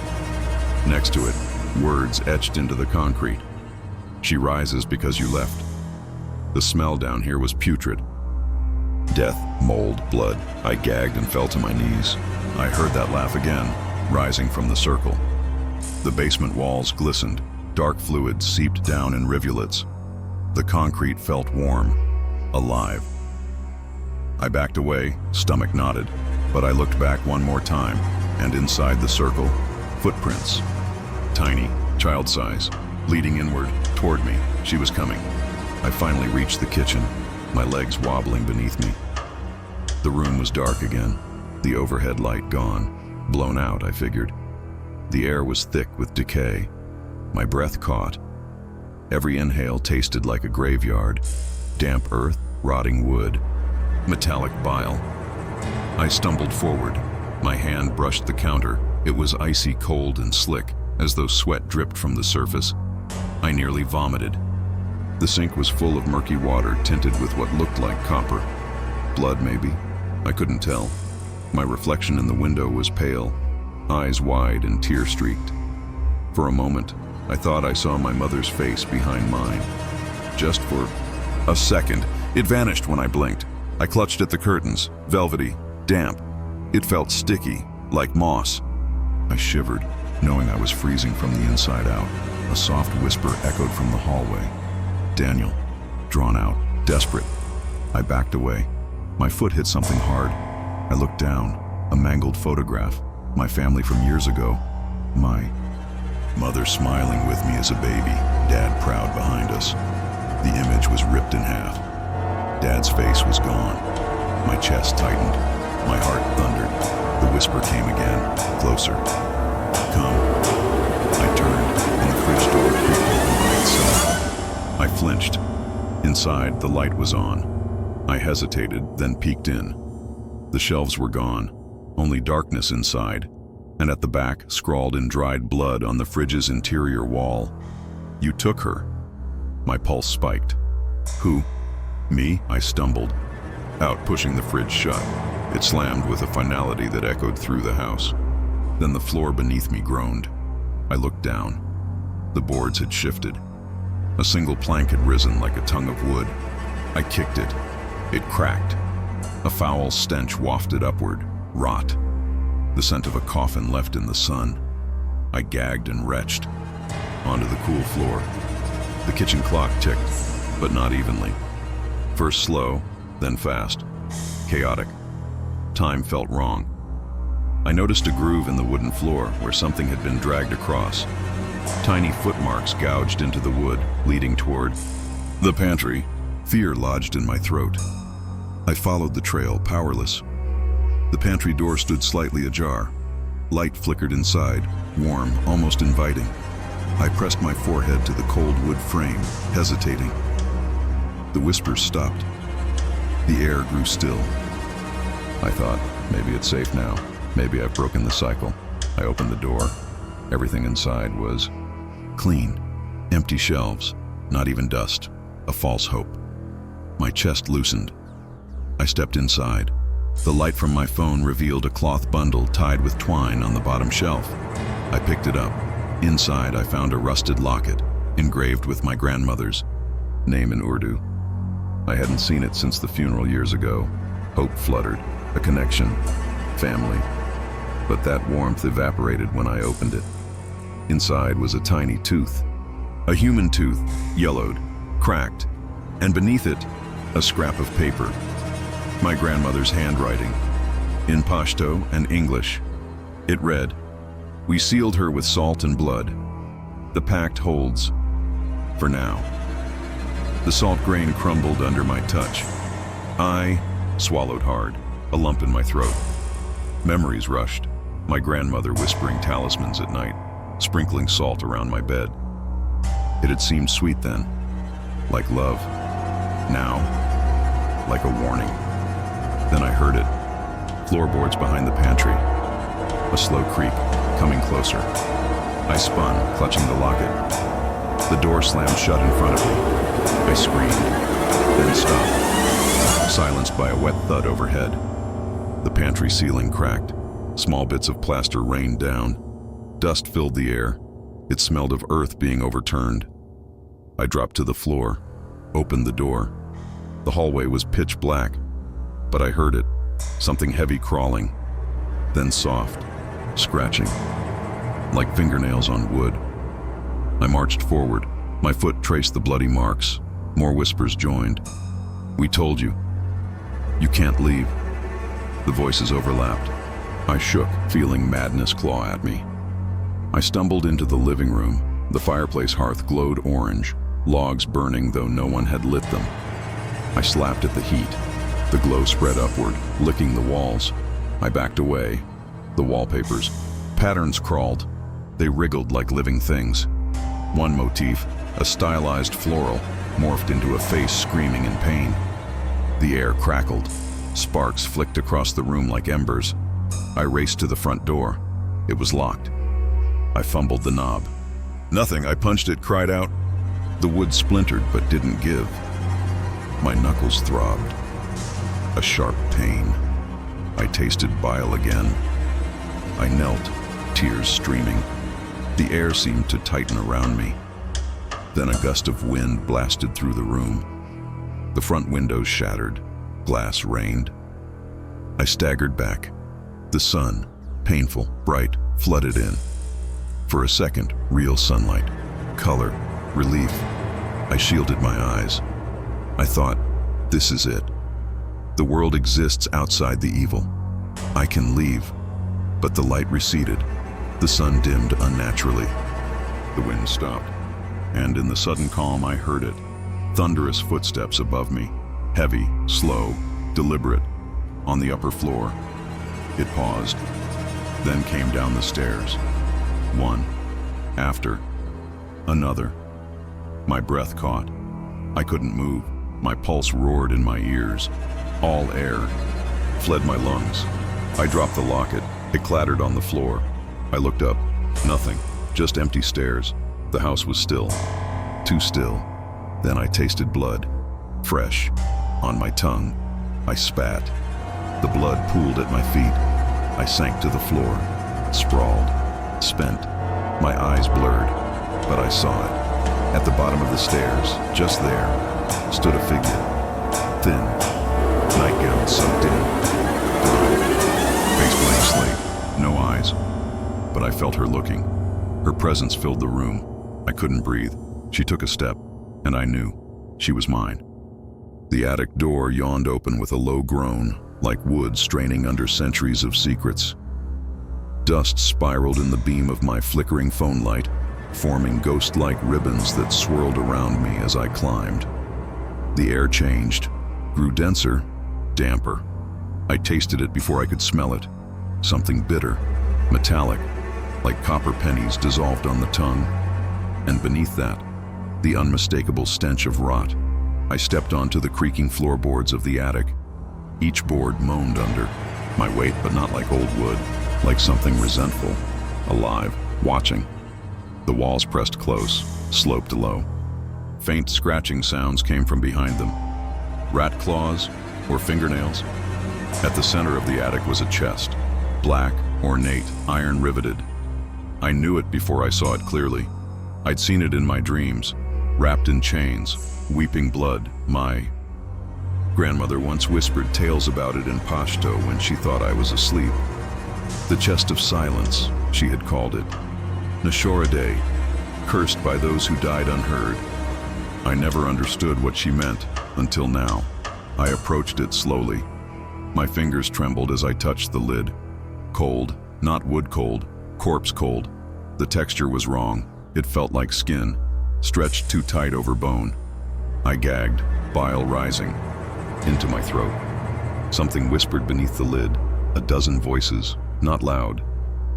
Next to it, words etched into the concrete. She rises because you left. The smell down here was putrid. Death, mold, blood. I gagged and fell to my knees. I heard that laugh again, rising from the circle. The basement walls glistened. Dark fluid seeped down in rivulets. The concrete felt warm, alive. I backed away, stomach knotted, but I looked back one more time, and inside the circle, footprints. Tiny, child size, leading inward, toward me. She was coming. I finally reached the kitchen, my legs wobbling beneath me. The room was dark again, the overhead light gone. Blown out, I figured. The air was thick with decay. My breath caught. Every inhale tasted like a graveyard. Damp earth, rotting wood, metallic bile. I stumbled forward. My hand brushed the counter. It was icy cold and slick, as though sweat dripped from the surface. I nearly vomited. The sink was full of murky water tinted with what looked like copper. Blood, maybe? I couldn't tell. My reflection in the window was pale, eyes wide and tear-streaked. For a moment, I thought I saw my mother's face behind mine. Just for a second, it vanished when I blinked. I clutched at the curtains, velvety, damp. It felt sticky, like moss. I shivered, knowing I was freezing from the inside out. A soft whisper echoed from the hallway. Daniel, drawn out, desperate. I backed away. My foot hit something hard. I looked down, a mangled photograph, my family from years ago. My mother smiling with me as a baby, Dad proud behind us. The image was ripped in half. Dad's face was gone. My chest tightened. My heart thundered. The whisper came again, closer. Come. I turned, and the fridge door creaked open by itself. I flinched. Inside, the light was on. I hesitated, then peeked in. The shelves were gone, only darkness inside, and at the back, scrawled in dried blood on the fridge's interior wall, "You took her." My pulse spiked. Who? Me? I stumbled, out pushing the fridge shut. It slammed with a finality that echoed through the house. Then the floor beneath me groaned. I looked down. The boards had shifted. A single plank had risen like a tongue of wood. I kicked it. It cracked. A foul stench wafted upward, rot. The scent of a coffin left in the sun. I gagged and retched. Onto the cool floor. The kitchen clock ticked, but not evenly. First slow, then fast. Chaotic. Time felt wrong. I noticed a groove in the wooden floor where something had been dragged across. Tiny footmarks gouged into the wood, leading toward the pantry. Fear lodged in my throat. I followed the trail, powerless. The pantry door stood slightly ajar. Light flickered inside, warm, almost inviting. I pressed my forehead to the cold wood frame, hesitating. The whispers stopped. The air grew still. I thought, maybe it's safe now. Maybe I've broken the cycle. I opened the door. Everything inside was clean. Empty shelves, not even dust. A false hope. My chest loosened. I stepped inside. The light from my phone revealed a cloth bundle tied with twine on the bottom shelf. I picked it up. Inside, I found a rusted locket, engraved with my grandmother's name in Urdu. I hadn't seen it since the funeral years ago. Hope fluttered, a connection, family. But that warmth evaporated when I opened it. Inside was a tiny tooth. A human tooth, yellowed, cracked, and beneath it, a scrap of paper. My grandmother's handwriting, in Pashto and English. It read, "We sealed her with salt and blood. The pact holds, for now." The salt grain crumbled under my touch. I swallowed hard, a lump in my throat. Memories rushed, my grandmother whispering talismans at night, sprinkling salt around my bed. It had seemed sweet then, like love. Now, like a warning. Then I heard it. Floorboards behind the pantry. A slow creak, coming closer. I spun, clutching the locket. The door slammed shut in front of me. I screamed, then stopped, silenced by a wet thud overhead. The pantry ceiling cracked. Small bits of plaster rained down. Dust filled the air. It smelled of earth being overturned. I dropped to the floor, opened the door. The hallway was pitch black, but I heard it, something heavy crawling, then soft, scratching, like fingernails on wood. I marched forward. My foot traced the bloody marks. More whispers joined. "We told you. You can't leave." The voices overlapped. I shook, feeling madness claw at me. I stumbled into the living room. The fireplace hearth glowed orange, logs burning though no one had lit them. I slapped at the heat. The glow spread upward, licking the walls. I backed away. The wallpapers. Patterns crawled. They wriggled like living things. One motif, a stylized floral, morphed into a face screaming in pain. The air crackled. Sparks flicked across the room like embers. I raced to the front door. It was locked. I fumbled the knob. "Nothing," I punched it, cried out. The wood splintered but didn't give. My knuckles throbbed. A sharp pain. I tasted bile again. I knelt, tears streaming. The air seemed to tighten around me. Then a gust of wind blasted through the room. The front windows shattered. Glass rained. I staggered back. The sun, painful, bright, flooded in. For a second, real sunlight, color, relief. I shielded my eyes. I thought, this is it. The world exists outside the evil. I can leave. But the light receded. The sun dimmed unnaturally. The wind stopped. And in the sudden calm, I heard it. Thunderous footsteps above me. Heavy, slow, deliberate. On the upper floor. It paused. Then came down the stairs. One. After. Another. My breath caught. I couldn't move. My pulse roared in my ears. All air fled my lungs. I dropped the locket. It clattered on the floor. I looked up. Nothing. Just empty stairs. The house was still. Too still. Then I tasted blood. Fresh. On my tongue. I spat. The blood pooled at my feet. I sank to the floor. Sprawled. Spent. My eyes blurred. But I saw it. At the bottom of the stairs, just there, stood a figure. Thin. Nightgown soaked in. Blind. Face blank slate. No eyes. But I felt her looking. Her presence filled the room. I couldn't breathe. She took a step, and I knew she was mine. The attic door yawned open with a low groan, like wood straining under centuries of secrets. Dust spiraled in the beam of my flickering phone light, forming ghost-like ribbons that swirled around me as I climbed. The air changed, grew denser, damper. I tasted it before I could smell it. Something bitter, metallic, like copper pennies dissolved on the tongue. And beneath that, the unmistakable stench of rot. I stepped onto the creaking floorboards of the attic. Each board moaned under my weight, but not like old wood, like something resentful, alive, watching. The walls pressed close, sloped low. Faint scratching sounds came from behind them. Rat claws or fingernails. At the center of the attic was a chest, black, ornate, iron riveted. I knew it before I saw it clearly. I'd seen it in my dreams, wrapped in chains, weeping blood. My grandmother once whispered tales about it in Pashto when she thought I was asleep. The chest of silence, she had called it. Nashorade, cursed by those who died unheard. I never understood what she meant until now. I approached it slowly. My fingers trembled as I touched the lid. Cold, not wood cold, corpse cold. The texture was wrong. It felt like skin, stretched too tight over bone. I gagged, bile rising into my throat. Something whispered beneath the lid, a dozen voices, not loud,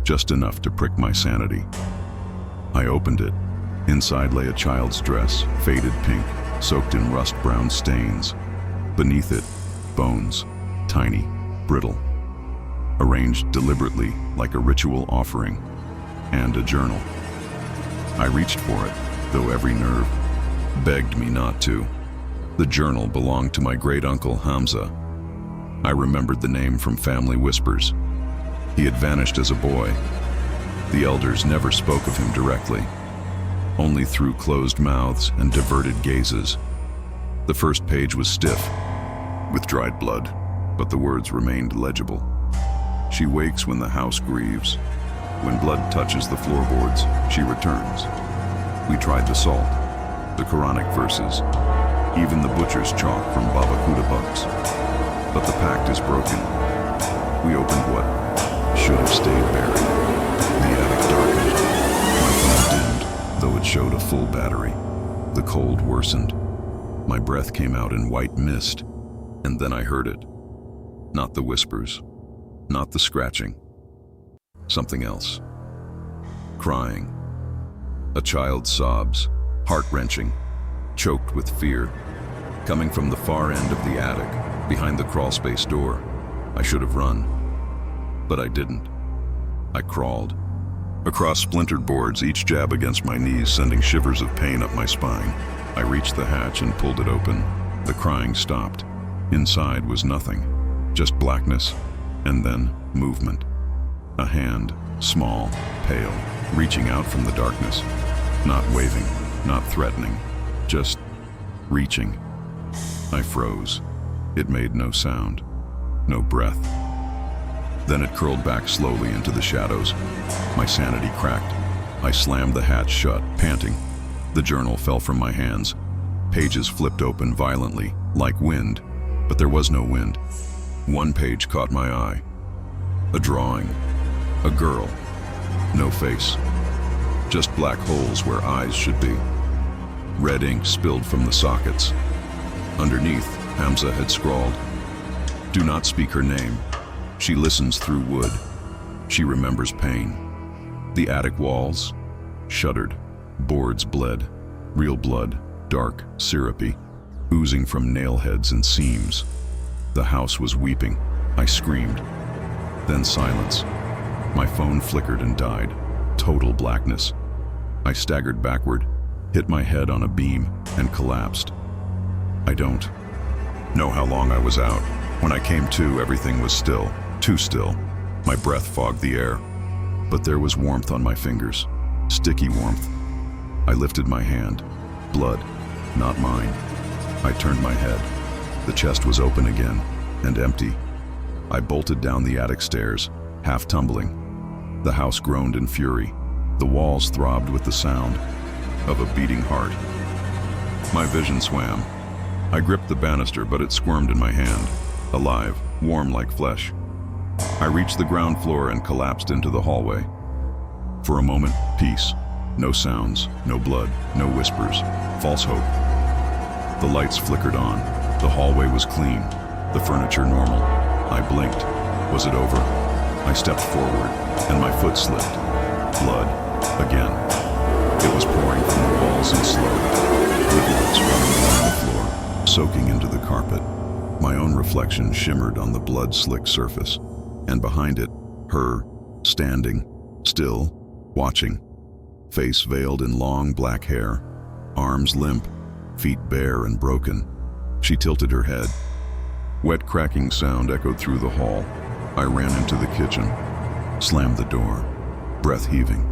just enough to prick my sanity. I opened it. Inside lay a child's dress, faded pink, soaked in rust-brown stains. Beneath it, bones, tiny, brittle, arranged deliberately like a ritual offering, and a journal. I reached for it, though every nerve begged me not to. The journal belonged to my great-uncle Hamza. I remembered the name from family whispers. He had vanished as a boy. The elders never spoke of him directly, only through closed mouths and diverted gazes. The first page was stiff, with dried blood, but the words remained legible. She wakes when the house grieves. When blood touches the floorboards, she returns. We tried the salt, the Quranic verses, even the butcher's chalk from Baba Kuda bugs. But the pact is broken. We opened what should have stayed buried. The attic darkened. My phone dimmed, though it showed a full battery. The cold worsened. My breath came out in white mist, and then I heard it. Not the whispers, not the scratching. Something else. Crying. A child's sobs, heart-wrenching, choked with fear, coming from the far end of the attic, behind the crawlspace door. I should have run, but I didn't. I crawled. Across splintered boards, each jab against my knees sending shivers of pain up my spine. I reached the hatch and pulled it open. The crying stopped. Inside was nothing, just blackness, and then movement. A hand, small, pale, reaching out from the darkness. Not waving, not threatening, just reaching. I froze. It made no sound, no breath. Then it curled back slowly into the shadows. My sanity cracked. I slammed the hatch shut, panting. The journal fell from my hands. Pages flipped open violently, like wind, but there was no wind. One page caught my eye. A drawing. A girl. No face. Just black holes where eyes should be. Red ink spilled from the sockets. Underneath, Hamza had scrawled, "Do not speak her name. She listens through wood. She remembers pain." The attic walls shuddered. Boards bled. Real blood, dark, syrupy, oozing from nail heads and seams. The house was weeping. I screamed. Then silence. My phone flickered and died. Total blackness. I staggered backward, hit my head on a beam, and collapsed. I don't know how long I was out. When I came to, everything was still, too still. My breath fogged the air, but there was warmth on my fingers, sticky warmth. I lifted my hand. Blood, not mine. I turned my head. The chest was open again, and empty. I bolted down the attic stairs, half tumbling. The house groaned in fury. The walls throbbed with the sound of a beating heart. My vision swam. I gripped the banister, but it squirmed in my hand, alive, warm like flesh. I reached the ground floor and collapsed into the hallway. For a moment, peace. No sounds, no blood, no whispers, false hope. The lights flickered on. The hallway was clean, the furniture normal. I blinked. Was it over? I stepped forward, and my foot slipped. Blood, again. It was pouring from the walls in slow rivulets running along the floor, soaking into the carpet. My own reflection shimmered on the blood-slick surface, and behind it, her, standing, still, watching. Face veiled in long black hair, arms limp, feet bare and broken. She tilted her head. Wet cracking sound echoed through the hall. I ran into the kitchen, slammed the door, breath heaving.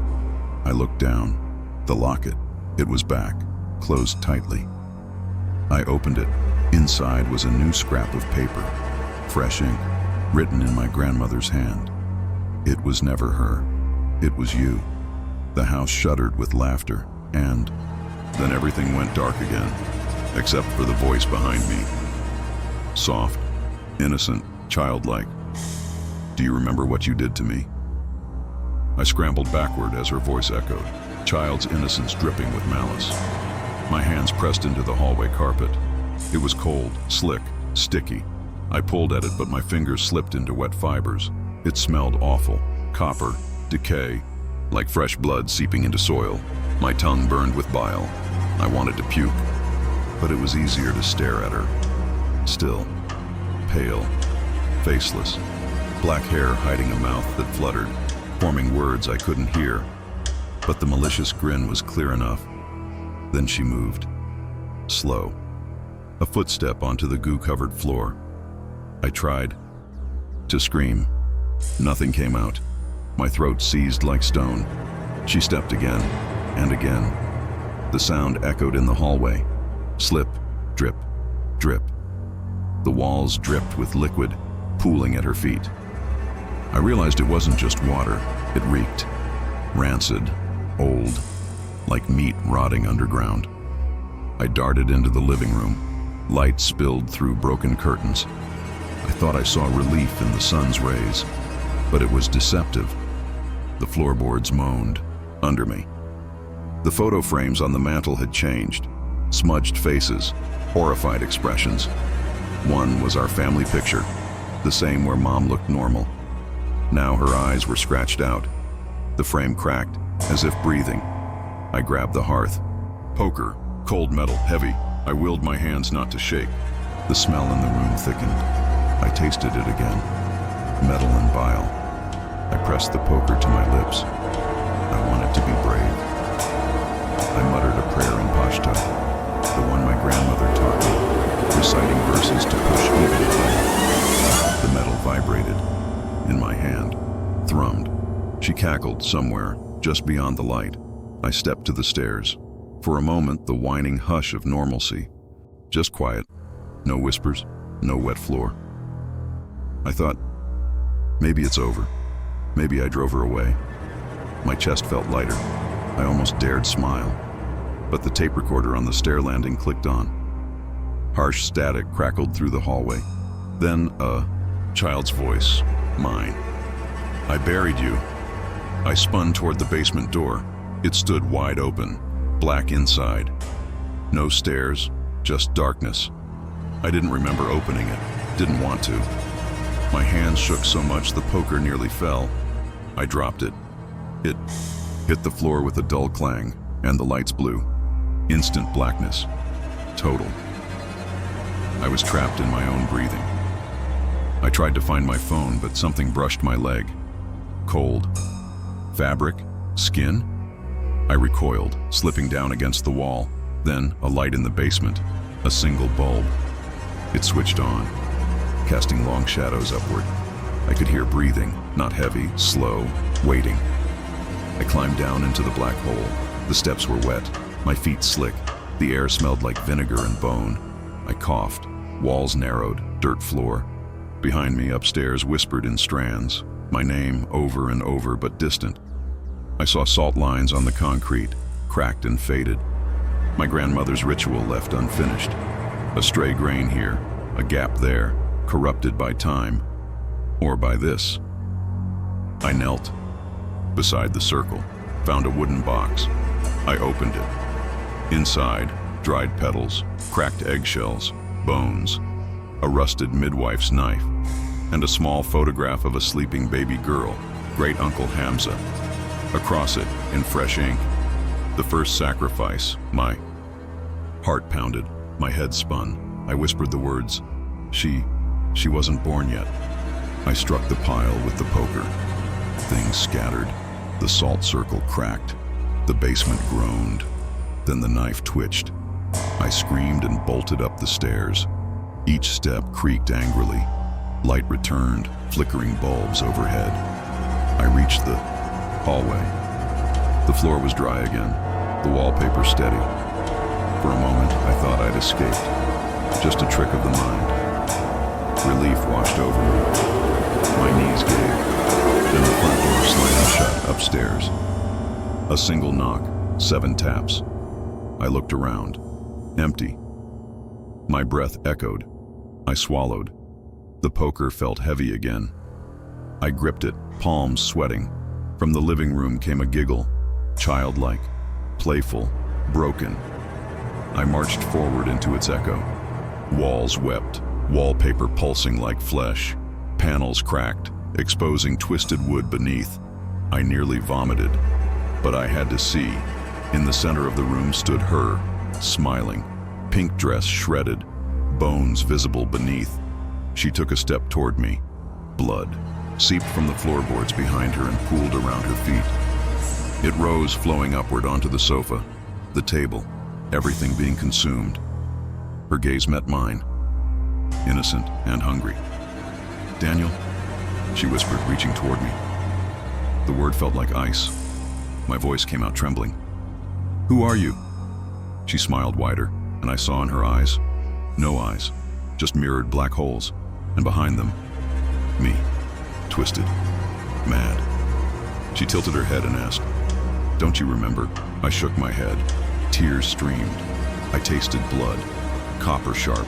I looked down. The locket. It was back, closed tightly. I opened it. Inside was a new scrap of paper, fresh ink, written in my grandmother's hand. It was never her. It was you. The house shuddered with laughter, and then everything went dark again, except for the voice behind me. Soft, innocent, childlike. Do you remember what you did to me? I scrambled backward as her voice echoed, child's innocence dripping with malice. My hands pressed into the hallway carpet. It was cold, slick, sticky. I pulled at it, but my fingers slipped into wet fibers. It smelled awful, copper, decay, like fresh blood seeping into soil. My tongue burned with bile. I wanted to puke, but it was easier to stare at her. Still, pale, faceless, black hair hiding a mouth that fluttered, forming words I couldn't hear. But the malicious grin was clear enough. Then she moved. Slow. A footstep onto the goo-covered floor. I tried to scream. Nothing came out. My throat seized like stone. She stepped again, and again. The sound echoed in the hallway. Slip, drip, drip. The walls dripped with liquid, pooling at her feet. I realized it wasn't just water. It reeked. Rancid, old, like meat rotting underground. I darted into the living room. Light spilled through broken curtains. I thought I saw relief in the sun's rays, but it was deceptive. The floorboards moaned under me. The photo frames on the mantel had changed. Smudged faces, horrified expressions. One was our family picture, the same where Mom looked normal. Now her eyes were scratched out. The frame cracked, as if breathing. I grabbed the hearth. Poker, cold metal, heavy. I willed my hands not to shake. The smell in the room thickened. I tasted it again. Metal and bile. I pressed the poker to my lips. I wanted to be brave. I muttered a prayer in Pashto, the one my grandmother taught me, reciting verses to push evenly. The metal vibrated in my hand, thrummed. She cackled somewhere, just beyond the light. I stepped to the stairs. For a moment, the whining hush of normalcy. Just quiet. No whispers, no wet floor. I thought, maybe it's over. Maybe I drove her away. My chest felt lighter. I almost dared smile. But the tape recorder on the stair landing clicked on. Harsh static crackled through the hallway. Then a child's voice, mine. I buried you. I spun toward the basement door. It stood wide open, black inside. No stairs, just darkness. I didn't remember opening it, didn't want to. My hands shook so much the poker nearly fell. I dropped it. It hit the floor with a dull clang, and the lights blew. Instant blackness. Total. I was trapped in my own breathing. I tried to find my phone, but something brushed my leg. Cold. Fabric? Skin? I recoiled, slipping down against the wall. Then, a light in the basement. A single bulb. It switched on, casting long shadows upward. I could hear breathing, not heavy, slow, waiting. I climbed down into the black hole. The steps were wet, my feet slick. The air smelled like vinegar and bone. I coughed. Walls narrowed, dirt floor. Behind me, upstairs, whispered in strands. My name, over and over, but distant. I saw salt lines on the concrete, cracked and faded. My grandmother's ritual left unfinished. A stray grain here, a gap there, corrupted by time, or by this. I knelt beside the circle, found a wooden box. I opened it. Inside, dried petals, cracked eggshells, bones, a rusted midwife's knife, and a small photograph of a sleeping baby girl, Great Uncle Hamza. Across it, in fresh ink, the first sacrifice. My heart pounded, my head spun. I whispered the words, She wasn't born yet. I struck the pile with the poker. Things scattered. The salt circle cracked. The basement groaned. Then the knife twitched. I screamed and bolted up the stairs. Each step creaked angrily. Light returned, flickering bulbs overhead. I reached the hallway. The floor was dry again, the wallpaper steady. For a moment, I thought I'd escaped. Just a trick of the mind. Relief washed over me. My knees gave. Then the front door slammed shut upstairs. A single knock, 7 taps. I looked around. Empty. My breath echoed. I swallowed. The poker felt heavy again. I gripped it, palms sweating. From the living room came a giggle, childlike, playful, broken. I marched forward into its echo. Walls wept, wallpaper pulsing like flesh, panels cracked, exposing twisted wood beneath. I nearly vomited, but I had to see. In the center of the room stood her, smiling, pink dress shredded, bones visible beneath. She took a step toward me. Blood seeped from the floorboards behind her and pooled around her feet. It rose, flowing upward onto the sofa, the table, everything being consumed. Her gaze met mine, innocent and hungry. "Daniel," she whispered, reaching toward me. The word felt like ice. My voice came out trembling. "Who are you?" She smiled wider, and I saw in her eyes, no eyes, just mirrored black holes, and behind them, me, twisted, mad. She tilted her head and asked, "Don't you remember?" I shook my head. Tears streamed. I tasted blood, copper sharp.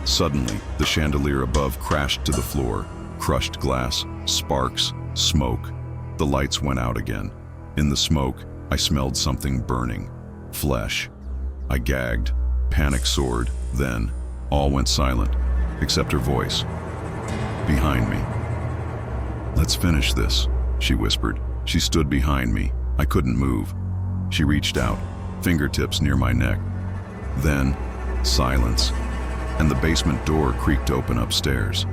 Suddenly, the chandelier above crashed to the floor. Crushed glass, sparks, smoke. The lights went out again. In the smoke, I smelled something burning. Flesh. I gagged. Panic soared. Then, all went silent, except her voice. Behind me. "Let's finish this," she whispered. She stood behind me. I couldn't move. She reached out, fingertips near my neck. Then, silence, and the basement door creaked open upstairs.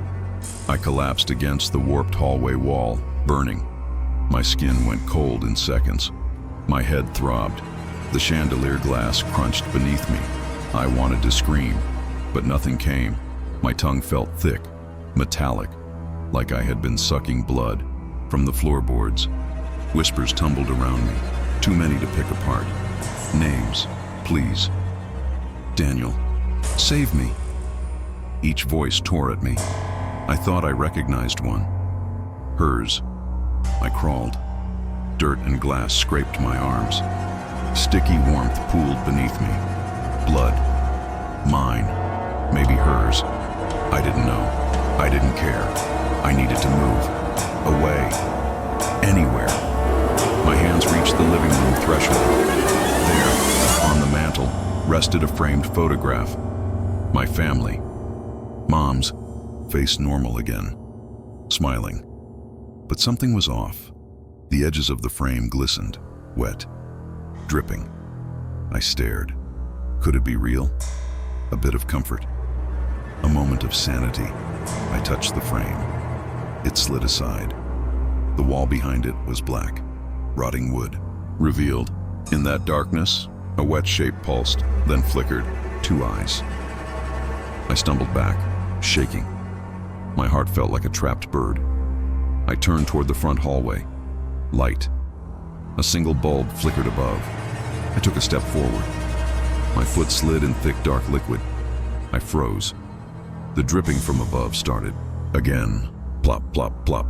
I collapsed against the warped hallway wall, burning. My skin went cold in seconds. My head throbbed. The chandelier glass crunched beneath me. I wanted to scream, but nothing came. My tongue felt thick, metallic, like I had been sucking blood from the floorboards. Whispers tumbled around me, too many to pick apart. "Names, please." "Daniel, save me." Each voice tore at me. I thought I recognized one. Hers. I crawled. Dirt and glass scraped my arms. Sticky warmth pooled beneath me. Blood. Mine. Maybe hers. I didn't know. I didn't care. I needed to move. Away. Anywhere. My hands reached the living room threshold. There, on the mantel, rested a framed photograph. My family. Mom's face normal again, smiling. But something was off. The edges of the frame glistened, wet, dripping. I stared. Could it be real? A bit of comfort. A moment of sanity. I touched the frame. It slid aside. The wall behind it was black, rotting wood. Revealed, in that darkness, a wet shape pulsed, then flickered. 2 eyes. I stumbled back, shaking. My heart felt like a trapped bird. I turned toward the front hallway. Light. A single bulb flickered above. I took a step forward. My foot slid in thick, dark liquid. I froze. The dripping from above started. Again. Plop, plop, plop.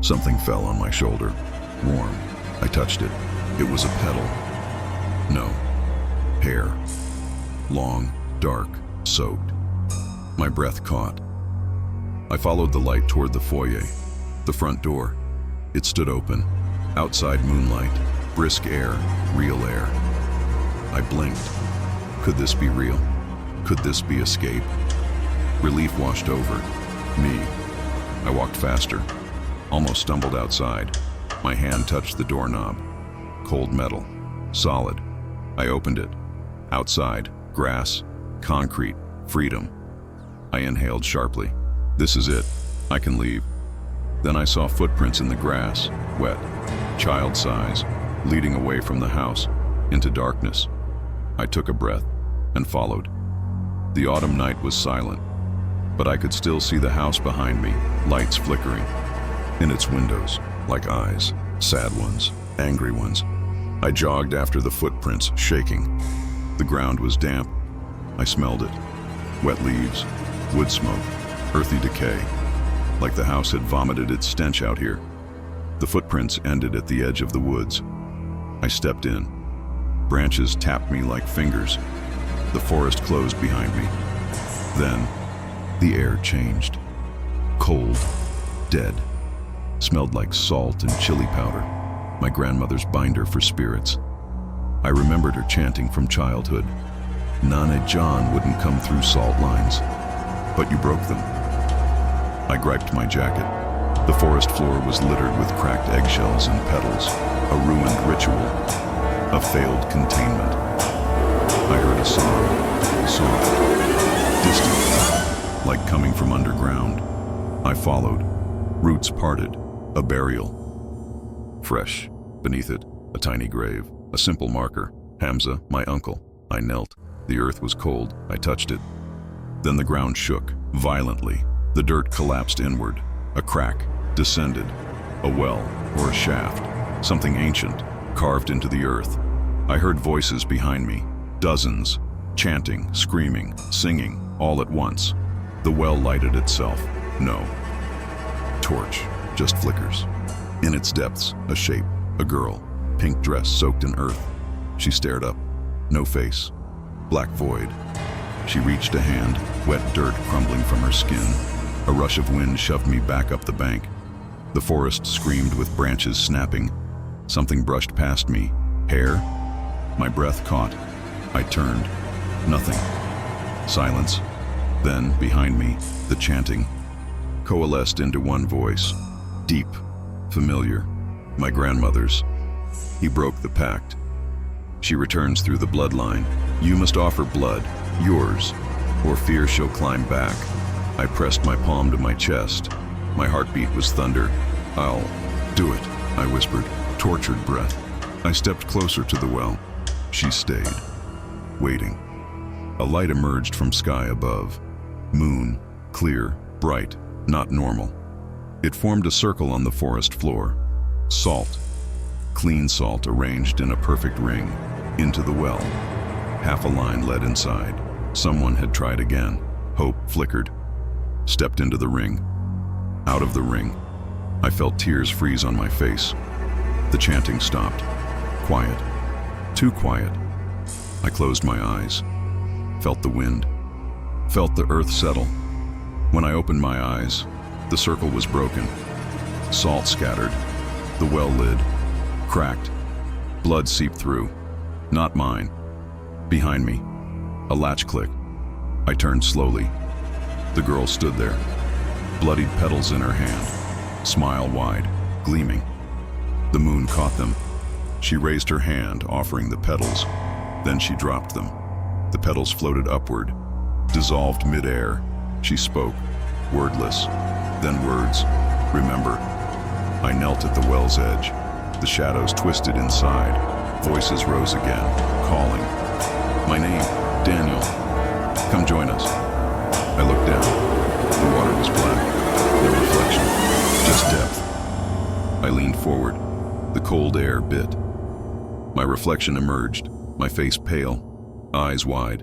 Something fell on my shoulder. Warm. I touched it. It was a petal. No. Hair. Long, dark, soaked. My breath caught. I followed the light toward the foyer, the front door. It stood open. Outside moonlight, brisk air, real air. I blinked. Could this be real? Could this be escape? Relief washed over me. I walked faster, almost stumbled outside. My hand touched the doorknob. Cold metal, solid. I opened it. Outside, grass, concrete, freedom. I inhaled sharply. This is it. I can leave. Then I saw footprints in the grass, wet, child size, leading away from the house, into darkness. I took a breath and followed. The autumn night was silent, but I could still see the house behind me, lights flickering. In its windows, like eyes, sad ones, angry ones. I jogged after the footprints, shaking. The ground was damp. I smelled it. Wet leaves, wood smoke, earthy decay, like the house had vomited its stench out here. The footprints ended at the edge of the woods. I stepped in. Branches tapped me like fingers. The forest closed behind me. Then, the air changed. Cold, dead, smelled like salt and chili powder, my grandmother's binder for spirits. I remembered her chanting from childhood. Nana John wouldn't come through salt lines, but you broke them. I griped my jacket. The forest floor was littered with cracked eggshells and petals, a ruined ritual, a failed containment. I heard a sob, soft, distant, like coming from underground. I followed. Roots parted, a burial. Fresh, beneath it, a tiny grave, a simple marker. Hamza, my uncle. I knelt. The earth was cold. I touched it. Then the ground shook, violently. The dirt collapsed inward. A crack descended. A well, or a shaft. Something ancient, carved into the earth. I heard voices behind me. Dozens. Chanting, screaming, singing, all at once. The well lighted itself. No. Torch. Just flickers. In its depths, a shape. A girl. Pink dress soaked in earth. She stared up. No face. Black void. She reached a hand, wet dirt crumbling from her skin. A rush of wind shoved me back up the bank. The forest screamed with branches snapping. Something brushed past me. Hair? My breath caught. I turned. Nothing. Silence. Then, behind me, the chanting coalesced into one voice. Deep. Familiar. My grandmother's. He broke the pact. She returns through the bloodline. You must offer blood, yours, or fear shall climb back. I pressed my palm to my chest. My heartbeat was thunder. I'll do it, I whispered, tortured breath. I stepped closer to the well. She stayed, waiting. A light emerged from sky above. Moon, clear, bright, not normal. It formed a circle on the forest floor. Salt. Clean salt arranged in a perfect ring. Into the well. Half a line led inside. Someone had tried again. Hope flickered. Stepped into the ring. Out of the ring. I felt tears freeze on my face. The chanting stopped. Quiet. Too quiet. I closed my eyes. Felt the wind. Felt the earth settle. When I opened my eyes, the circle was broken. Salt scattered. The well lid. Cracked. Blood seeped through. Not mine. Behind me. A latch click. I turned slowly. The girl stood there. Bloodied petals in her hand. Smile wide, gleaming. The moon caught them. She raised her hand, offering the petals. Then she dropped them. The petals floated upward, dissolved midair. She spoke, wordless. Then words. Remember. I knelt at the well's edge. The shadows twisted inside. Voices rose again, calling. My name, Daniel. Come join us. I looked down. The water was black. No reflection. Just depth. I leaned forward. The cold air bit. My reflection emerged, my face pale, eyes wide.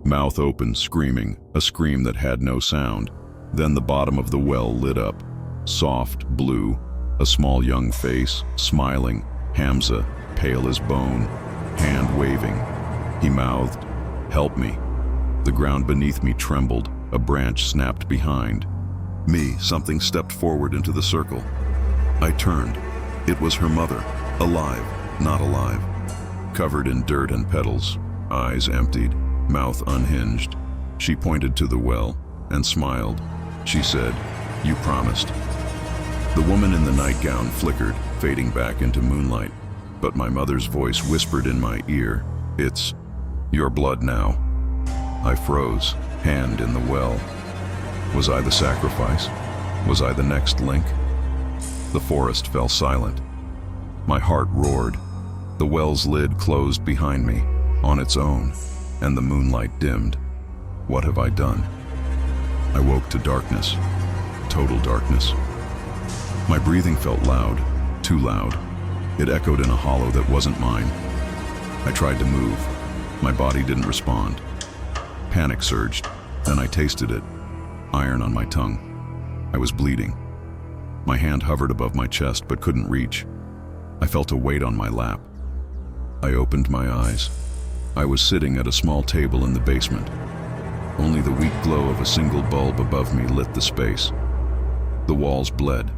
Mouth open, screaming, a scream that had no sound. Then the bottom of the well lit up. Soft, blue. A small young face, smiling. Hamza, pale as bone, hand waving. He mouthed, "Help me." The ground beneath me trembled, a branch snapped behind. Me, something stepped forward into the circle. I turned. It was her mother, alive, not alive. Covered in dirt and petals, eyes emptied, mouth unhinged. She pointed to the well and smiled. She said, "You promised." The woman in the nightgown flickered, fading back into moonlight. But my mother's voice whispered in my ear, "It's your blood now." I froze, hand in the well. Was I the sacrifice? Was I the next link? The forest fell silent. My heart roared. The well's lid closed behind me, on its own, and the moonlight dimmed. What have I done? I woke to darkness, total darkness. My breathing felt loud, too loud. It echoed in a hollow that wasn't mine. I tried to move. My body didn't respond. Panic surged, then I tasted it, iron on my tongue. I was bleeding. My hand hovered above my chest but couldn't reach. I felt a weight on my lap. I opened my eyes. I was sitting at a small table in the basement. Only the weak glow of a single bulb above me lit the space. The walls bled,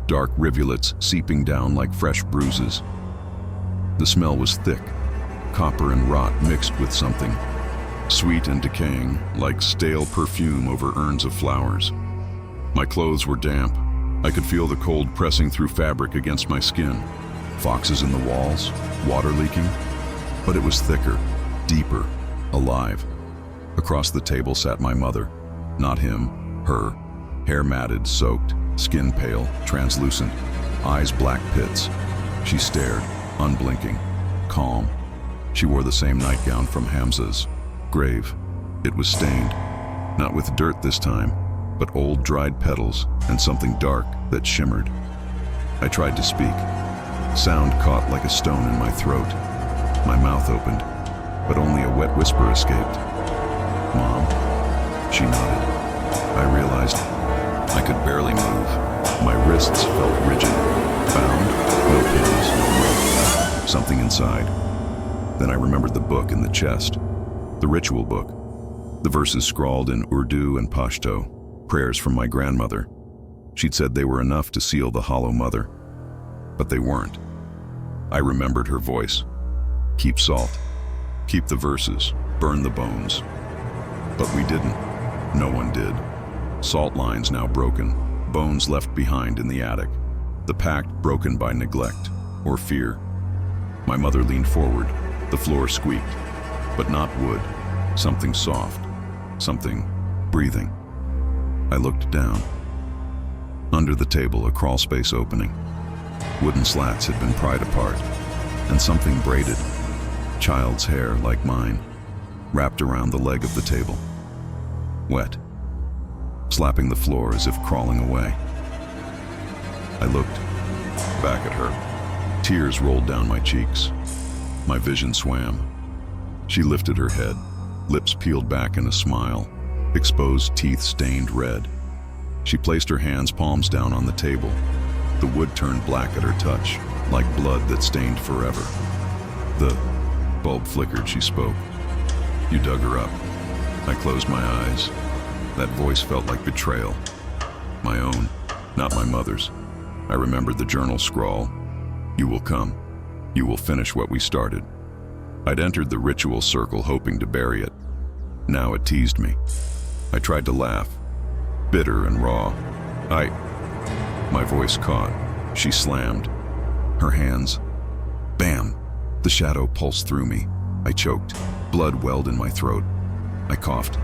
dark rivulets seeping down like fresh bruises. The smell was thick, copper and rot mixed with something, sweet and decaying, like stale perfume over urns of flowers. My clothes were damp. I could feel the cold pressing through fabric against my skin. Foxes in the walls, water leaking. But it was thicker, deeper, alive. Across the table sat my mother. Not him, her. Hair matted, soaked, skin pale, translucent, eyes black pits. She stared, unblinking, calm. She wore the same nightgown from Hamza's grave. It was stained, not with dirt this time, but old dried petals and something dark that shimmered. I tried to speak. Sound caught like a stone in my throat. My mouth opened, but only a wet whisper escaped. "Mom?" She nodded. I realized I could barely move. My wrists felt rigid, bound, no pins, no rope. Something inside. Then I remembered the book in the chest, the ritual book. The verses scrawled in Urdu and Pashto, prayers from my grandmother. She'd said they were enough to seal the hollow mother, but they weren't. I remembered her voice. Keep salt, keep the verses, burn the bones. But we didn't. No one did. Salt lines now broken, bones left behind in the attic. The pact broken by neglect or fear. My mother leaned forward. The floor squeaked, but not wood. Something soft, something breathing. I looked down. Under the table, a crawl space opening. Wooden slats had been pried apart, and something braided, child's hair like mine, wrapped around the leg of the table. Wet, slapping the floor as if crawling away. I looked back at her. Tears rolled down my cheeks. My vision swam. She lifted her head, lips peeled back in a smile, exposed teeth stained red. She placed her hands palms down on the table. The wood turned black at her touch, like blood that stained forever. The bulb flickered, she spoke. "You dug her up." I closed my eyes. That voice felt like betrayal. My own, not my mother's. I remembered the journal scrawl. "You will come. You will finish what we started." I'd entered the ritual circle hoping to bury it. Now it teased me. I tried to laugh, bitter and raw. My voice caught. She slammed. Her hands. Bam! The shadow pulsed through me. I choked. Blood welled in my throat. I coughed.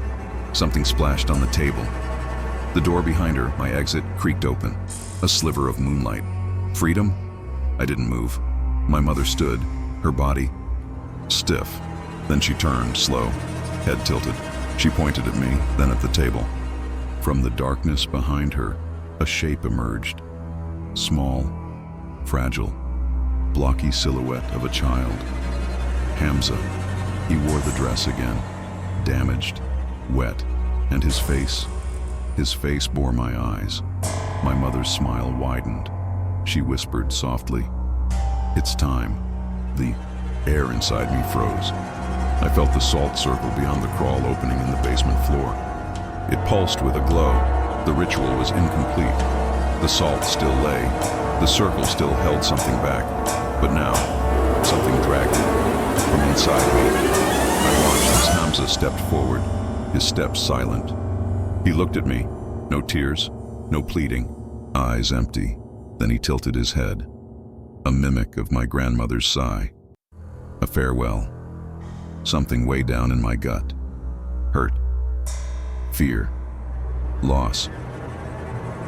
Something splashed on the table. The door behind her, my exit, creaked open. A sliver of moonlight. Freedom? I didn't move. My mother stood, her body stiff. Then she turned, slow, head tilted. She pointed at me, then at the table. From the darkness behind her, a shape emerged. Small, fragile, blocky silhouette of a child. Hamza. He wore the dress again, damaged, wet, and his face bore my eyes. My mother's smile widened. She whispered softly, "It's time. the air inside me froze. I felt the salt circle beyond the crawl opening in the basement floor. It pulsed with a glow. The ritual was incomplete. The salt still lay. The circle still held something back. But now, something dragged it from inside me. I watched as Hamza stepped forward, his steps silent. He looked at me. No tears, no pleading, eyes empty. Then he tilted his head, a mimic of my grandmother's sigh. A farewell. Something way down in my gut. Hurt. Fear. Loss.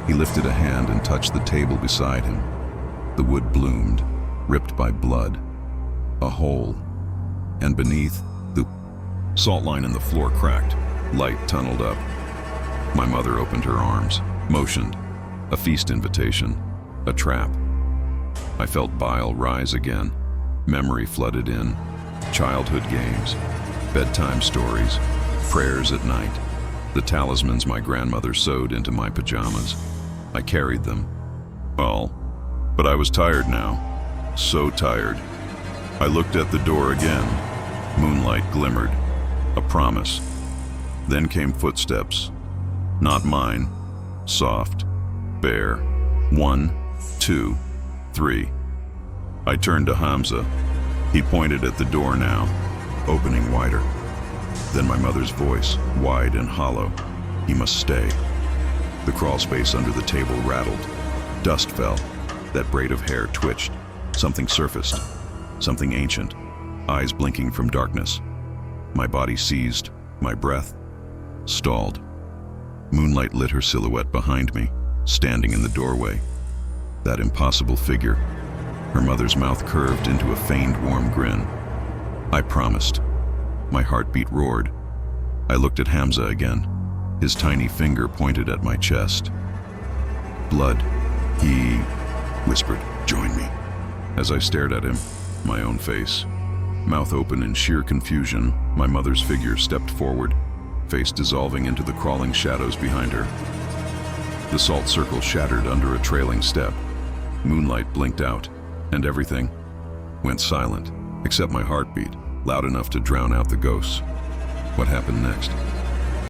He lifted a hand and touched the table beside him. The wood bloomed, ripped by blood. A hole. And beneath, the salt line in the floor cracked. Light tunneled up. My mother opened her arms, motioned. A feast invitation. A trap. I felt bile rise again. Memory flooded in. Childhood games. Bedtime stories. Prayers at night. The talismans my grandmother sewed into my pajamas. I carried them. But I was tired now. So tired. I looked at the door again. Moonlight glimmered. A promise. Then came footsteps. Not mine. Soft. Bare. 1, 2, 3. I turned to Hamza. He pointed at the door now, opening wider. Then my mother's voice, wide and hollow. He must stay. The crawl space under the table rattled. Dust fell. That braid of hair twitched. Something surfaced. Something ancient. Eyes blinking from darkness. My body seized. My breath stalled. Moonlight lit her silhouette behind me, standing in the doorway. That impossible figure. Her mother's mouth curved into a feigned warm grin. I promised. My heartbeat roared. I looked at Hamza again. His tiny finger pointed at my chest. Blood. He whispered, "Join me." As I stared at him, my own face. Mouth open in sheer confusion, my mother's figure stepped forward, face dissolving into the crawling shadows behind her. The salt circle shattered under a trailing step. Moonlight blinked out, and everything went silent, except my heartbeat, loud enough to drown out the ghosts. What happened next?